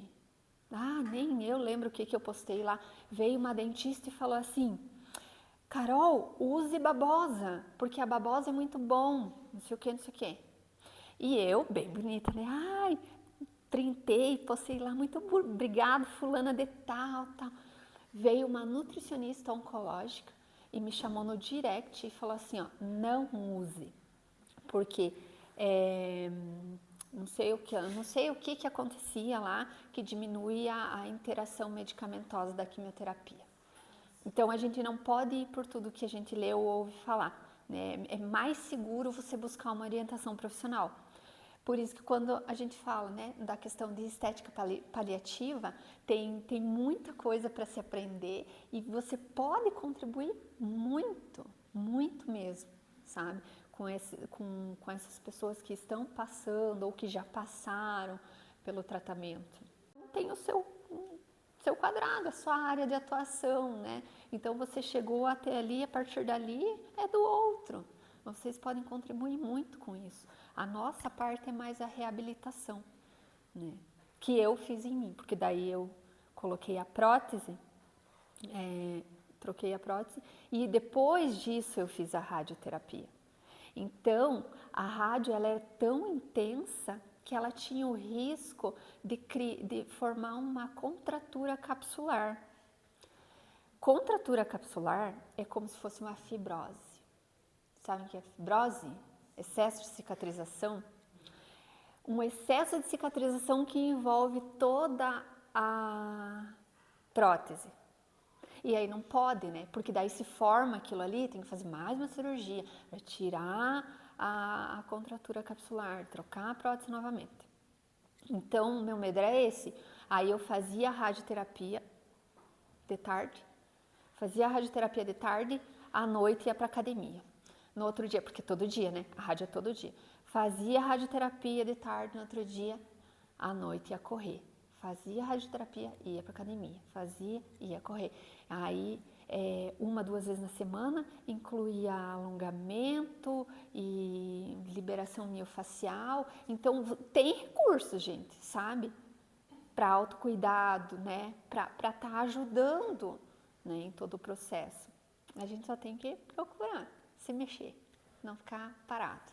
nem eu lembro o que eu postei lá. Veio uma dentista e falou assim... Carol, use babosa, porque a babosa é muito bom, não sei o que, não sei o que. E eu, bem bonita, né? Ai, printei, postei lá, muito obrigado, fulana de tal, tal. Veio uma nutricionista oncológica e me chamou no direct e falou assim, ó, não use, porque não sei o que acontecia lá que diminuía a interação medicamentosa da quimioterapia. Então a gente não pode ir por tudo que a gente lê ou ouve falar, né? É mais seguro você buscar uma orientação profissional. Por isso que quando a gente fala, né, da questão de estética paliativa, tem muita coisa para se aprender e você pode contribuir muito, muito mesmo, sabe? Com essas pessoas que estão passando ou que já passaram pelo tratamento. Tem o seu quadrado, a sua área de atuação, né? Então você chegou até ali, a partir dali é do outro. Vocês podem contribuir muito com isso. A nossa parte é mais a reabilitação, né? Que eu fiz em mim, porque daí eu coloquei a prótese, troquei a prótese e depois disso eu fiz a radioterapia. Então, a rádio ela é tão intensa que ela tinha o risco de formar uma contratura capsular. Contratura capsular é como se fosse uma fibrose. Sabem o que é fibrose? Excesso de cicatrização. Um excesso de cicatrização que envolve toda a prótese. E aí não pode, né? Porque daí se forma aquilo ali, tem que fazer mais uma cirurgia para tirar a contratura capsular, trocar a prótese novamente. Então, meu medo era esse. Aí eu fazia a radioterapia de tarde, à noite ia para academia. No outro dia, porque todo dia, né? A rádio é todo dia. Fazia a radioterapia de tarde, no outro dia, à noite ia correr. Fazia a radioterapia, ia para academia. Fazia, ia correr. Aí, 1, 2 vezes na semana, incluía alongamento e liberação miofacial. Então, tem recursos, gente, sabe? Para autocuidado, né? Para estar ajudando, né? Em todo o processo. A gente só tem que procurar se mexer, não ficar parado.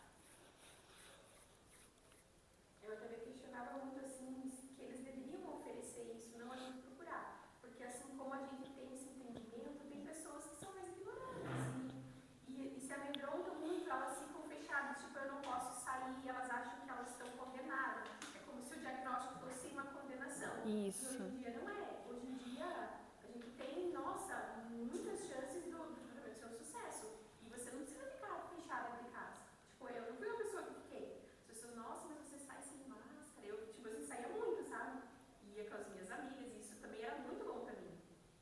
Eu também questionava muito assim, que eles deveriam oferecer isso, não a gente procurar. Porque assim como a gente tem esse entendimento, tem pessoas que são mais ignorantes e se amedrontam muito, elas ficam fechadas, tipo, eu não posso sair, elas acham que elas estão condenadas. É como se o diagnóstico fosse uma condenação. Isso. E hoje em dia não é. Hoje em dia a gente tem, nossa, muitas chances do tratamento ser um sucesso. E você não precisa ficar fechada dentro de casa. Tipo, eu não fui uma pessoa que fiquei. As pessoas, nossa, mas você sai sem máscara. Eu, tipo assim, saía muito, sabe? Ia com as minhas amigas e isso também era muito bom pra mim.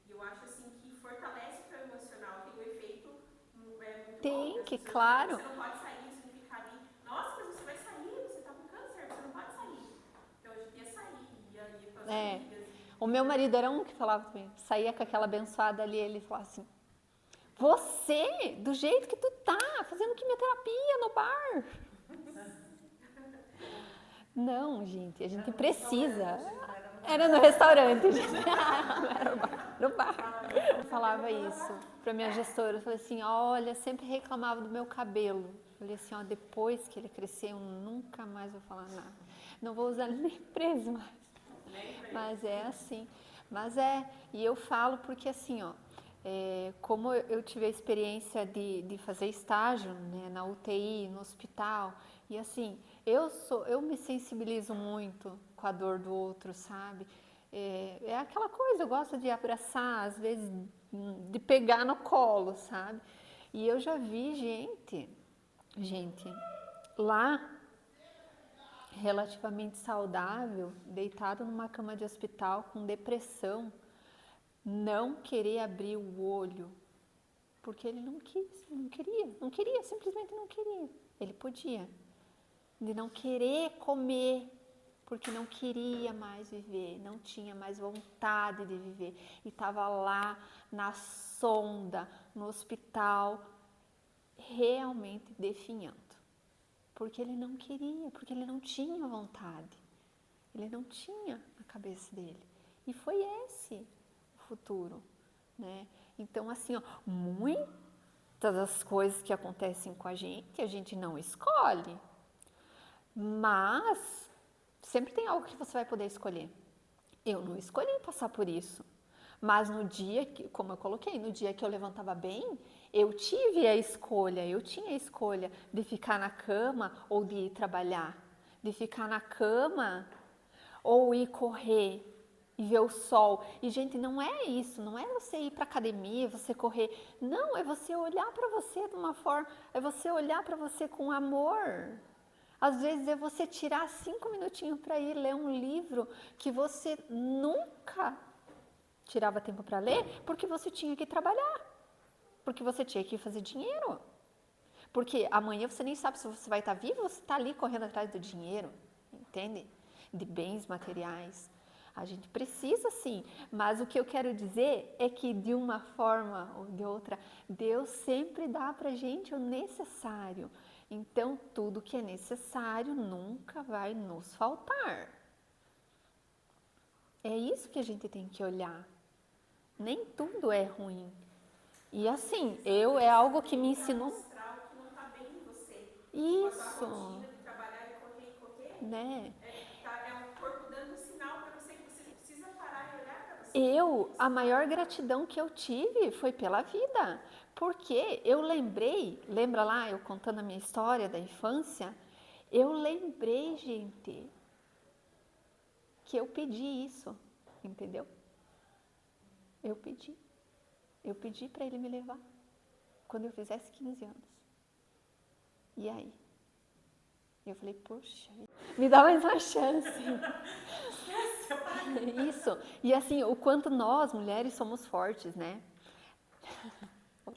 E eu acho, assim, que fortalece o teu emocional, tem um efeito muito Tem bom. que, Você claro. não pode sair, você ficar ali, nossa, mas você vai sair, você tá com câncer, você não pode sair. Então a gente ia sair, ia com as amigas. O meu marido era um que falava também, saía com aquela abençoada ali, ele falava assim, você, do jeito que tu tá, fazendo quimioterapia no bar. Não, gente, a gente precisa. Era no restaurante, gente. Não era no bar, no bar. Eu falava isso pra minha gestora, eu falei assim, olha, sempre reclamava do meu cabelo. Eu falei assim, ó, depois que ele crescer, eu nunca mais vou falar nada. Não vou usar nem preso mais. Mas é assim. E eu falo porque assim, ó, como eu tive a experiência de fazer estágio, né, na UTI, no hospital, e assim, eu me sensibilizo muito com a dor do outro, sabe? É aquela coisa, eu gosto de abraçar, às vezes de pegar no colo, sabe? E eu já vi gente lá relativamente saudável, deitado numa cama de hospital com depressão, não querer abrir o olho, porque ele não queria, simplesmente não queria. Ele podia, de não querer comer, porque não queria mais viver, não tinha mais vontade de viver, e estava lá na sonda, no hospital, realmente definhando. Porque ele não queria, porque ele não tinha vontade. Ele não tinha na cabeça dele. E foi esse o futuro, né? Então, assim, ó, todas as coisas que acontecem com a gente não escolhe. Mas sempre tem algo que você vai poder escolher. Eu não escolhi passar por isso. Mas no dia que, como eu coloquei, no dia que eu levantava bem, eu tive a escolha, eu tinha a escolha de ficar na cama ou de ir trabalhar, de ficar na cama ou ir correr e ver o sol. E gente, não é isso, não é você ir para academia, você correr, não, é você olhar para você de uma forma, é você olhar para você com amor. Às vezes é você tirar 5 minutinhos para ir ler um livro que você nunca tirava tempo para ler, porque você tinha que trabalhar, porque você tinha que fazer dinheiro. Porque amanhã você nem sabe se você vai estar vivo ou você está ali correndo atrás do dinheiro, entende? De bens materiais. A gente precisa sim, mas o que eu quero dizer é que de uma forma ou de outra, Deus sempre dá para a gente o necessário. Então, tudo que é necessário nunca vai nos faltar. É isso que a gente tem que olhar. Nem tudo é ruim. E assim, é algo que me ensinou. Mostrar o que não está bem em você. Isso. A sua rotina de trabalhar e correr, Né? é o corpo dando um sinal para você que você precisa parar e olhar para você. A maior gratidão que eu tive foi pela vida. Porque eu lembrei, lembra lá eu contando a minha história da infância? Eu lembrei, gente, que eu pedi isso, entendeu? Eu pedi para ele me levar quando eu fizesse 15 anos. E aí? Eu falei, poxa, me dá mais uma chance. Isso. E assim, o quanto nós, mulheres, somos fortes, né?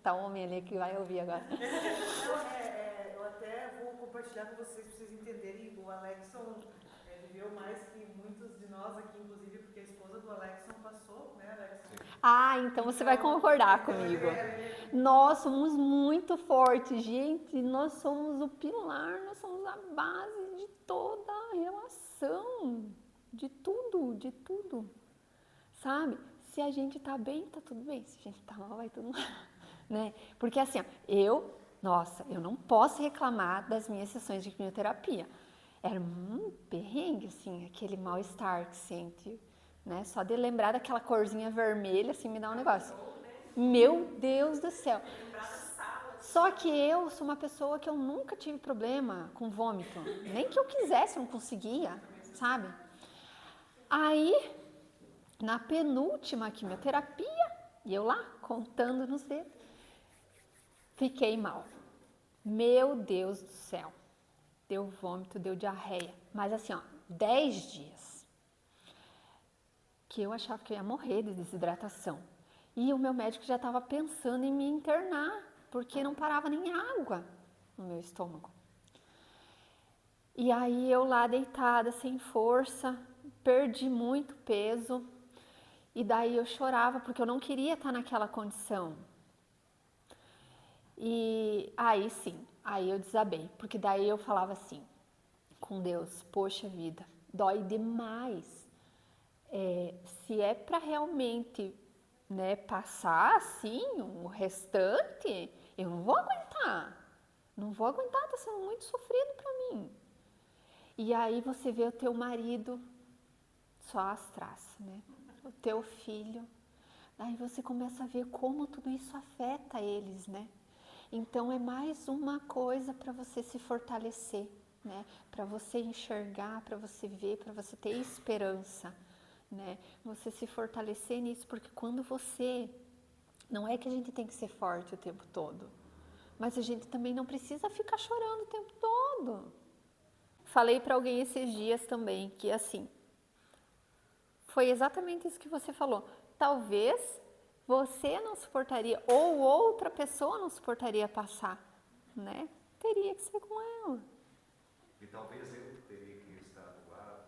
Tá um homem ali que vai ouvir agora. Eu até vou compartilhar com vocês, para vocês entenderem. O Alexson viveu mais que muitos de nós aqui, inclusive, porque a esposa do Alexson passou, né, Alexson? Ah, então você vai concordar comigo. Nós somos muito fortes, gente. Nós somos o pilar, nós somos a base de toda a relação. De tudo. Sabe? Se a gente tá bem, tá tudo bem. Se a gente tá mal, vai tudo mal. Né? Porque assim, eu não posso reclamar das minhas sessões de quimioterapia. Era um perrengue, assim, aquele mal-estar que sente, né? Só de lembrar daquela corzinha vermelha, assim, me dá um negócio. Meu Deus do céu. Só que eu sou uma pessoa que eu nunca tive problema com vômito. Nem que eu quisesse, eu não conseguia, sabe? Aí, na penúltima quimioterapia, e eu lá, contando nos dedos, fiquei mal. Meu Deus do céu. Deu vômito, deu diarreia. Mas assim, 10 dias. Que eu achava que eu ia morrer de desidratação. E o meu médico já estava pensando em me internar, porque não parava nem água no meu estômago. E aí eu lá deitada, sem força, perdi muito peso. E daí eu chorava, porque eu não queria estar naquela condição. E aí sim, aí eu desabei, porque daí eu falava assim, com Deus, poxa vida, dói demais. Se é para realmente, né, passar assim o restante, eu não vou aguentar. Não vou aguentar, tá sendo muito sofrido para mim. E aí você vê o teu marido, só as traças, né? O teu filho. Aí você começa a ver como tudo isso afeta eles, né? Então é mais uma coisa para você se fortalecer, né? Para você enxergar, para você ver, para você ter esperança, né? Você se fortalecer nisso, porque quando você... Não é que a gente tem que ser forte o tempo todo, mas a gente também não precisa ficar chorando o tempo todo. Falei para alguém esses dias também que assim, foi exatamente isso que você falou. Talvez você não suportaria, ou outra pessoa não suportaria passar, né? Teria que ser com ela. E talvez eu teria que estar do lado.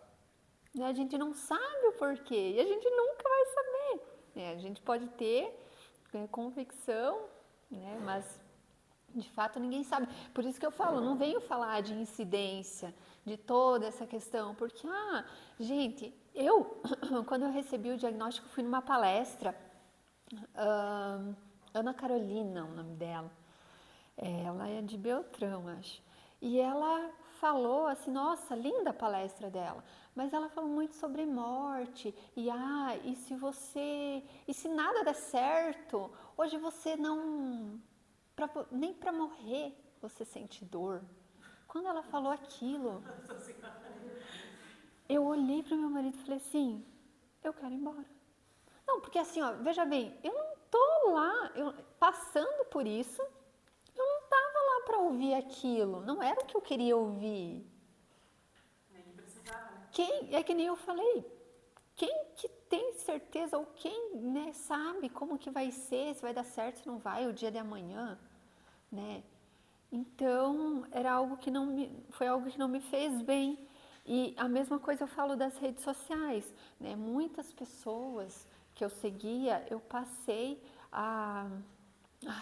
E a gente não sabe o porquê, e a gente nunca vai saber. A gente pode ter convicção, né? Mas de fato ninguém sabe. Por isso que eu falo, não venho falar de incidência, de toda essa questão, porque, gente, quando eu recebi o diagnóstico, fui numa palestra, Ana Carolina, o nome dela, Ela é de Beltrão, acho. E ela falou assim, nossa, linda a palestra dela, mas ela falou muito sobre morte, e se nada der certo, hoje você não, nem para morrer você sente dor. Quando ela falou aquilo, eu olhei para o meu marido e falei assim, eu quero ir embora. Não, porque assim, ó, veja bem, eu não tô lá, passando por isso, eu não estava lá para ouvir aquilo, não era o que eu queria ouvir. Nem precisava, né? É que nem eu falei, quem que tem certeza ou quem, né, sabe como que vai ser, se vai dar certo, se não vai, o dia de amanhã, né? Então, foi algo que não me fez bem. E a mesma coisa eu falo das redes sociais, né? Muitas pessoas que eu seguia, eu passei a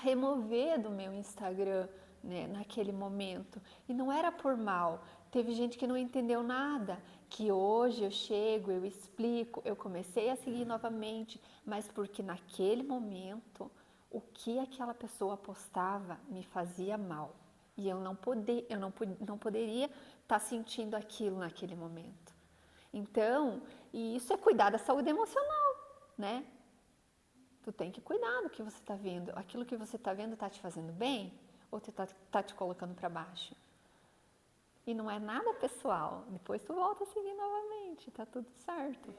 remover do meu Instagram, né, naquele momento. E não era por mal. Teve gente que não entendeu nada, que hoje eu chego, eu explico, eu comecei a seguir novamente, mas porque naquele momento o que aquela pessoa postava me fazia mal. E eu não poderia estar sentindo aquilo naquele momento. Então, e isso é cuidar da saúde emocional, né? Tu tem que cuidar do que você está vendo. Aquilo que você está vendo está te fazendo bem ou está te colocando para baixo? E não é nada pessoal. Depois tu volta a seguir novamente, tá tudo certo.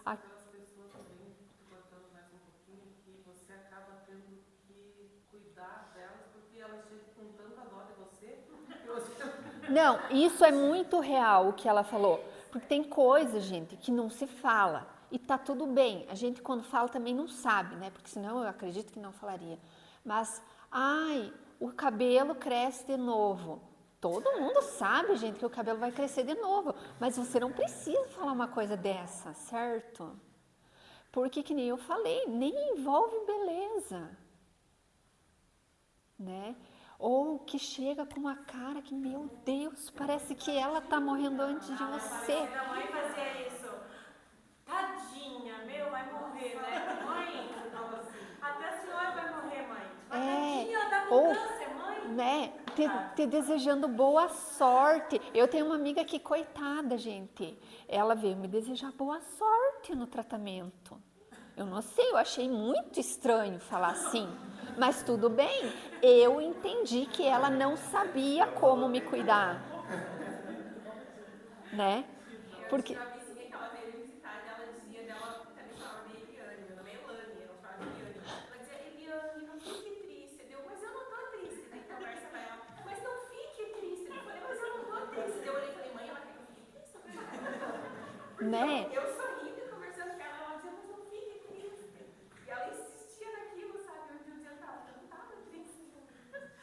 Aquelas pessoas também, cortando mais um pouquinho, que você acaba tendo que cuidar delas porque elas chegam com tanta dó de você que você... Não, isso é muito real o que ela falou. Porque tem coisa, gente, que não se fala. E tá tudo bem. A gente quando fala também não sabe, né? Porque senão eu acredito que não falaria. Mas, o cabelo cresce de novo. Todo mundo sabe, gente, que o cabelo vai crescer de novo. Mas você não precisa falar uma coisa dessa, certo? Porque, que nem eu falei, nem envolve beleza. Né? Ou que chega com uma cara que, meu Deus, parece que ela tá morrendo antes de você. Minha mãe fazia isso. Tadinha, vai morrer, né? Mãe, até a senhora vai morrer, mãe. Mas tadinha, ela tá com câncer, mãe. Né, te desejando boa sorte. Eu tenho uma amiga que, coitada, gente, ela veio me desejar boa sorte no tratamento. Eu não sei, eu achei muito estranho falar assim, mas tudo bem, eu entendi que ela não sabia como me cuidar, né? Porque... A vizinha que ela veio visitar, ela dizia dela, também chamava de Eliane, meu nome é Elane, ela chamava de Eliane. Ela dizia, Eliane, não fique triste. Mas eu não tô triste. Daí conversa com ela, mas não fique triste. Eu falei, mas eu não tô triste. Daí eu olhei e falei, mãe, ela quer que eu fique triste? Porque né? eu sorrindo e conversando com ela dizia, mas não fique triste. E ela insistia naquilo, sabe? Eu dizia, eu não tava triste.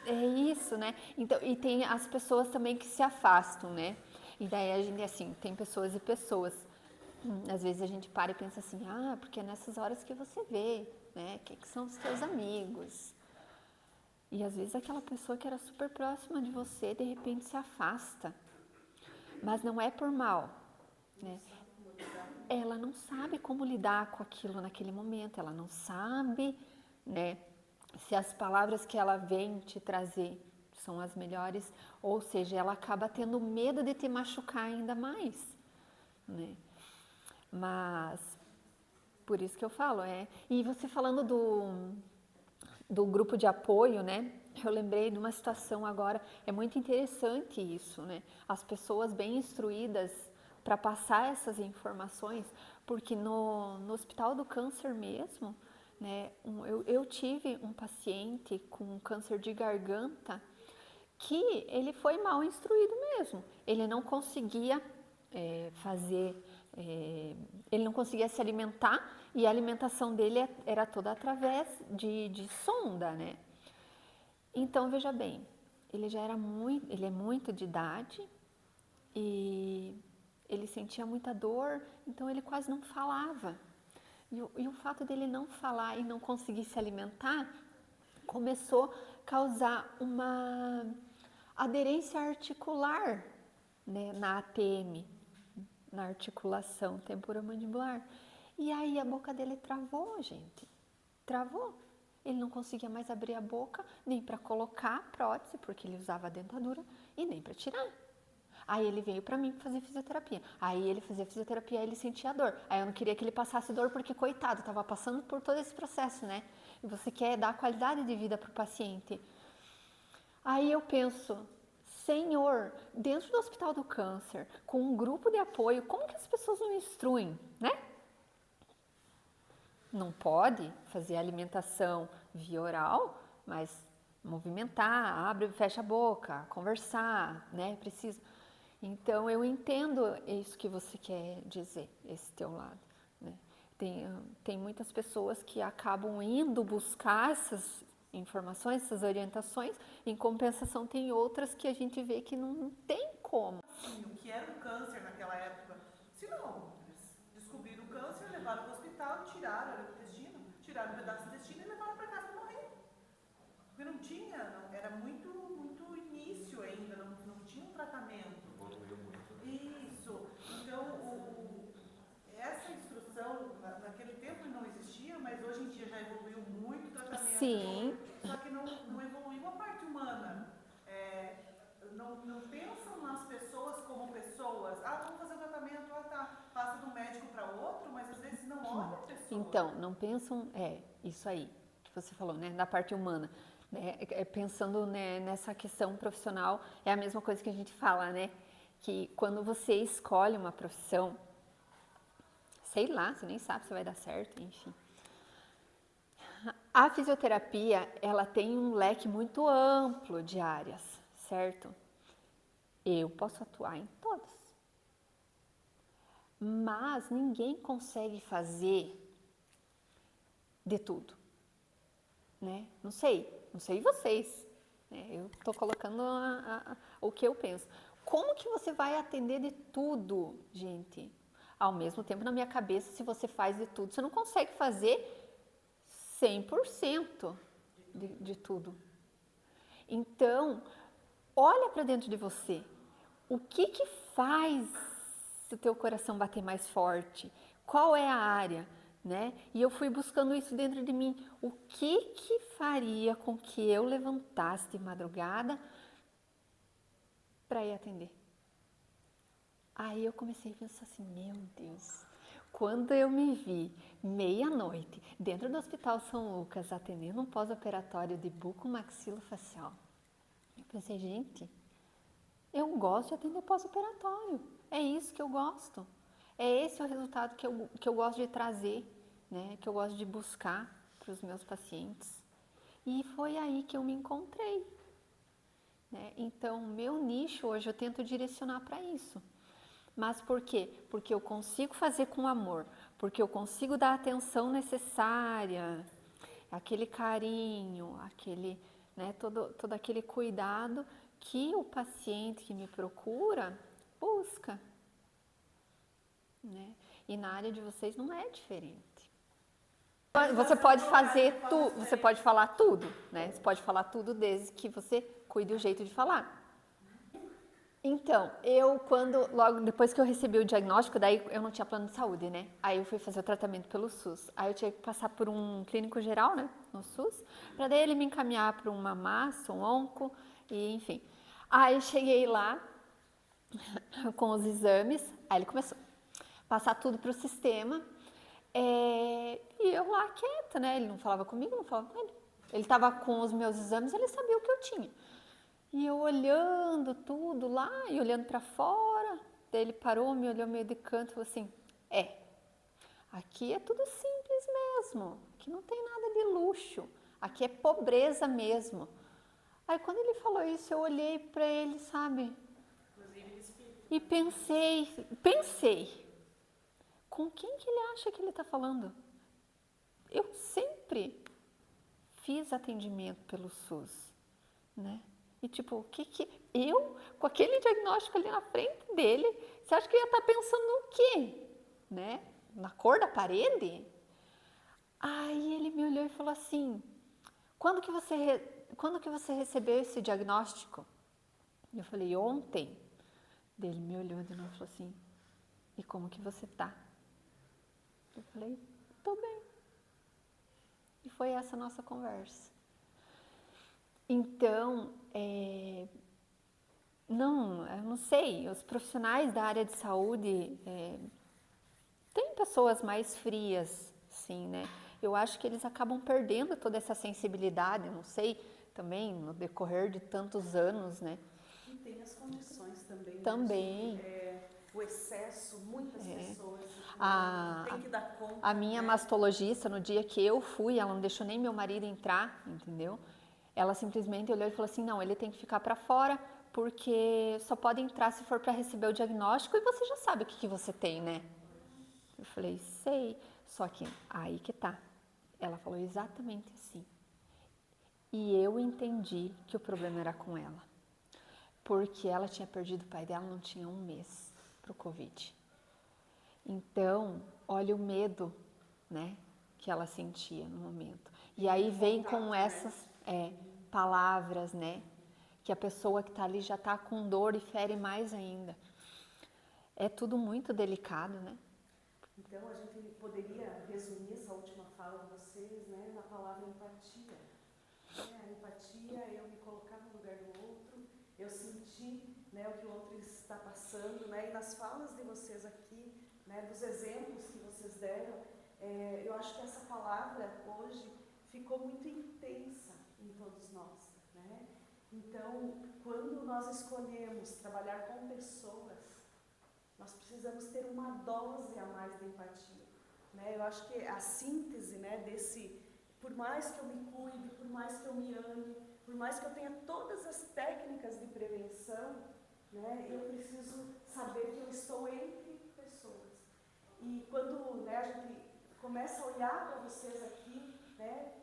É isso, né? Então, e tem as pessoas também que se afastam, né? E daí a gente, assim, tem pessoas e pessoas. Às vezes a gente para e pensa assim, porque é nessas horas que você vê, né? Quem que são os teus amigos? E às vezes aquela pessoa que era super próxima de você, de repente se afasta. Mas não é por mal, né? Ela não sabe como lidar com aquilo naquele momento, ela não sabe, né? Se as palavras que ela vem te trazer são as melhores, ou seja, ela acaba tendo medo de te machucar ainda mais, né? Mas, por isso que eu falo, E você falando do grupo de apoio, né? Eu lembrei de uma situação agora, é muito interessante isso, né? As pessoas bem instruídas para passar essas informações, porque no Hospital do Câncer mesmo, né? Eu tive um paciente com câncer de garganta que ele foi mal instruído mesmo. Ele não conseguia ele não conseguia se alimentar e a alimentação dele era toda através de sonda, né? Então, veja bem, ele é muito de idade e ele sentia muita dor, então ele quase não falava. E o fato dele não falar e não conseguir se alimentar começou a causar uma aderência articular, né, na ATM, na articulação temporomandibular. E aí a boca dele travou, gente. Travou. Ele não conseguia mais abrir a boca, nem para colocar a prótese, porque ele usava a dentadura, e nem para tirar. Aí ele veio para mim fazer fisioterapia. Aí ele fazia fisioterapia, aí ele sentia dor. Aí eu não queria que ele passasse dor, porque coitado, estava passando por todo esse processo, né? E você quer dar qualidade de vida para o paciente. Aí eu penso, Senhor, dentro do Hospital do Câncer, com um grupo de apoio, como que as pessoas não instruem, né? Não pode fazer alimentação via oral, mas movimentar, abre e fecha a boca, conversar, né? Precisa. Então eu entendo isso que você quer dizer, esse teu lado, né? Tem muitas pessoas que acabam indo buscar essas informações, essas orientações, em compensação tem outras que a gente vê que não tem como. O que era um câncer naquela época? Se não, eles descobriram o câncer, levaram para o hospital, tiraram o intestino, tiraram um pedaço do intestino e levaram para casa para morrer. Porque não tinha, era muito início ainda, não tinha um tratamento. Evoluiu muito. Isso. Então, essa instrução, naquele tempo não existia, mas hoje em dia já evoluiu muito o tratamento. Sim. Só que não evoluiu a parte humana. Não pensam nas pessoas como pessoas. Vamos fazer o tratamento, passa de um médico para outro, mas às vezes não olha a pessoa. Então, não pensam, isso aí que você falou, né, da parte humana, né, pensando, né, nessa questão profissional, é a mesma coisa que a gente fala, né, que quando você escolhe uma profissão, sei lá, você nem sabe se vai dar certo, enfim. A fisioterapia, ela tem um leque muito amplo de áreas, certo? Eu posso atuar em todas. Mas ninguém consegue fazer de tudo, né? Não sei vocês, né? Eu estou colocando o que eu penso. Como que você vai atender de tudo, gente? Ao mesmo tempo, na minha cabeça, se você faz de tudo, você não consegue fazer 100% de tudo. Então, olha para dentro de você. O que faz o teu coração bater mais forte? Qual é a área, né? E eu fui buscando isso dentro de mim. O que faria com que eu levantasse de madrugada para ir atender? Aí eu comecei a pensar assim, meu Deus, quando eu me vi meia-noite dentro do Hospital São Lucas atendendo um pós-operatório de bucomaxilofacial, eu pensei, gente, eu gosto de atender pós-operatório, é isso que eu gosto, é esse o resultado que eu gosto de trazer, né, que eu gosto de buscar para os meus pacientes. E foi aí que eu me encontrei, né? Então, meu nicho hoje eu tento direcionar para isso. Mas por quê? Porque eu consigo fazer com amor, porque eu consigo dar a atenção necessária, aquele carinho, né, todo aquele cuidado que o paciente que me procura busca, né? E na área de vocês não é diferente. Você pode você pode falar tudo, né? Você pode falar tudo desde que você cuide do jeito de falar. Então, logo depois que eu recebi o diagnóstico, daí eu não tinha plano de saúde, né? Aí eu fui fazer o tratamento pelo SUS. Aí eu tinha que passar por um clínico geral, né, no SUS, para daí ele me encaminhar para uma massa, um onco, e enfim. Aí cheguei lá com os exames, aí ele começou a passar tudo para o sistema, e eu lá quieta, né? Ele não falava comigo, não falava com ele. Ele estava com os meus exames, ele sabia o que eu tinha. E eu olhando tudo lá e olhando para fora, daí ele parou, me olhou meio de canto e falou assim, aqui é tudo simples mesmo, aqui não tem nada de luxo, aqui é pobreza mesmo. Aí quando ele falou isso, eu olhei para ele, sabe? E pensei, com quem que ele acha que ele está falando? Eu sempre fiz atendimento pelo SUS, né? E tipo, eu, com aquele diagnóstico ali na frente dele, você acha que eu ia estar pensando no quê? Né? Na cor da parede? Aí ele me olhou e falou assim, quando que você recebeu esse diagnóstico? Eu falei, ontem. Daí ele me olhou de novo e falou assim, e como que você tá? Eu falei, tô bem. E foi essa nossa conversa. Então, eu não sei, os profissionais da área de saúde, tem pessoas mais frias, sim, né? Eu acho que eles acabam perdendo toda essa sensibilidade, não sei, também no decorrer de tantos anos, né? E tem as condições também. né? Também. O excesso, muitas pessoas A- têm que dar conta. A minha né? mastologista, no dia que eu fui, ela não deixou nem meu marido entrar, entendeu? Ela simplesmente olhou e falou assim, não, ele tem que ficar para fora, porque só pode entrar se for para receber o diagnóstico e você já sabe o que você tem, né? Eu falei, sei, só que aí que tá. Ela falou exatamente assim. E eu entendi que o problema era com ela. Porque ela tinha perdido o pai dela, não tinha um mês pro Covid. Então, olha o medo, né, que ela sentia no momento. E aí vem com essas palavras, né, que a pessoa que está ali já está com dor e fere mais ainda. É tudo muito delicado, né? Então, a gente poderia resumir essa última fala de vocês, né, na palavra empatia. A empatia é eu me colocar no lugar do outro, eu sentir, né, o que o outro está passando, né, e nas falas de vocês aqui, né, dos exemplos que vocês deram, eu acho que essa palavra hoje ficou muito intensa em todos nós, né? Então, quando nós escolhemos trabalhar com pessoas, nós precisamos ter uma dose a mais de empatia, né? Eu acho que a síntese, né, desse, por mais que eu me cuide, por mais que eu me ame, por mais que eu tenha todas as técnicas de prevenção, né, eu preciso saber que eu estou entre pessoas. E quando, né, a gente começa a olhar para vocês aqui, né,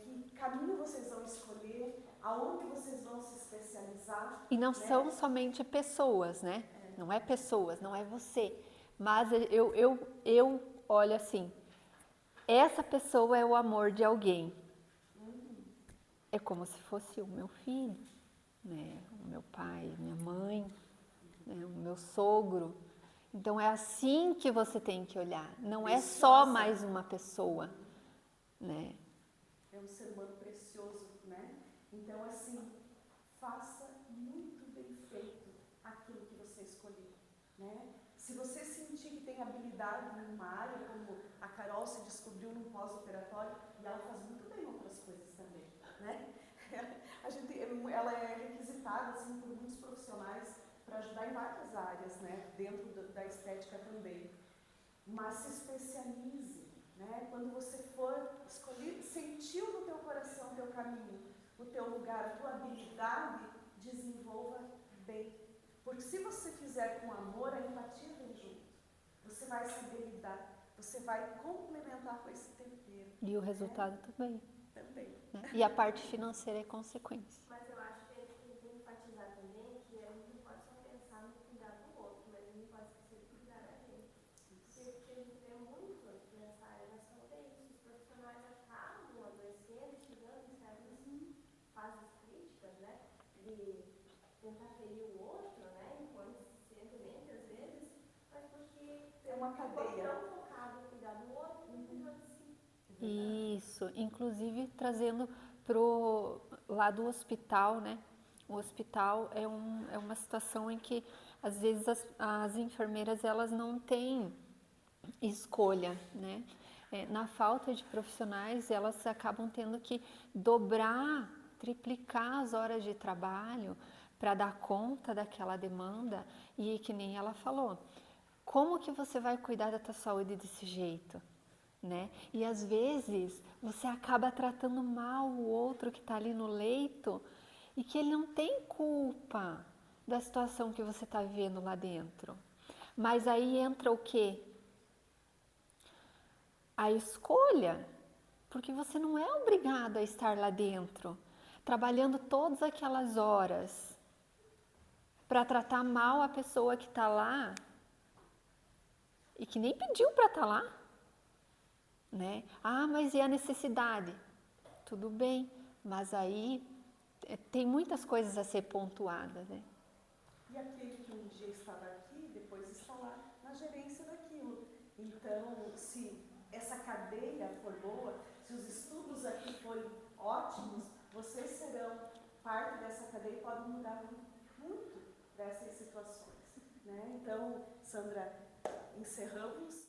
que caminho vocês vão escolher, aonde vocês vão se especializar. E não né? são somente pessoas, né? Não é pessoas, não é você. Mas eu olho assim, essa pessoa é o amor de alguém. É como se fosse o meu filho, né? O meu pai, minha mãe, né? O meu sogro. Então é assim que você tem que olhar. Não é só mais uma pessoa, né? É um ser humano precioso, né? Então, assim, faça muito bem feito aquilo que você escolher, né? Se você sentir que tem habilidade em uma área, como a Carol se descobriu num pós-operatório, e ela faz muito bem outras coisas também, né? Ela é requisitada, assim, por muitos profissionais para ajudar em várias áreas, né? Dentro da estética também. Mas se especialize, né? Quando você for escolher, sentiu no teu coração o teu caminho, o teu lugar, a tua habilidade, desenvolva bem. Porque se você fizer com amor, a empatia vem junto. Você vai saber lidar, você vai complementar com esse tempero. E o resultado também. Também. Né? E a parte financeira é consequência. Mas eu acho que a gente tem que enfatizar também que a gente não pode só pensar no cuidar do outro, mas a gente pode esquecer de cuidar da gente. Porque a gente vê muito nessa área da saúde, é isso, os profissionais acabam adoecendo, chegando em certas fases críticas, né, de tentar ferir o outro, né, inconscientemente às vezes, mas porque É uma cadeia. tão focado em cuidar do outro, não cuidou de si. Isso, inclusive trazendo pro lá do hospital, né? O hospital é uma situação em que às vezes as enfermeiras elas não têm escolha, né? Na falta de profissionais elas acabam tendo que dobrar, triplicar as horas de trabalho para dar conta daquela demanda e que nem ela falou, como que você vai cuidar da tua saúde desse jeito? Né? E às vezes você acaba tratando mal o outro que está ali no leito e que ele não tem culpa da situação que você está vivendo lá dentro. Mas aí entra o quê? A escolha, porque você não é obrigado a estar lá dentro, trabalhando todas aquelas horas para tratar mal a pessoa que está lá e que nem pediu para estar lá. Né? Ah, mas e a necessidade? Tudo bem, mas aí tem muitas coisas a ser pontuadas, né? E aquele que um dia estava aqui, depois está lá na gerência daquilo. Então, se essa cadeia for boa, se se os estudos aqui forem ótimos, vocês serão parte dessa cadeia e podem mudar muito dessas situações, né? Então, Sandra, encerramos.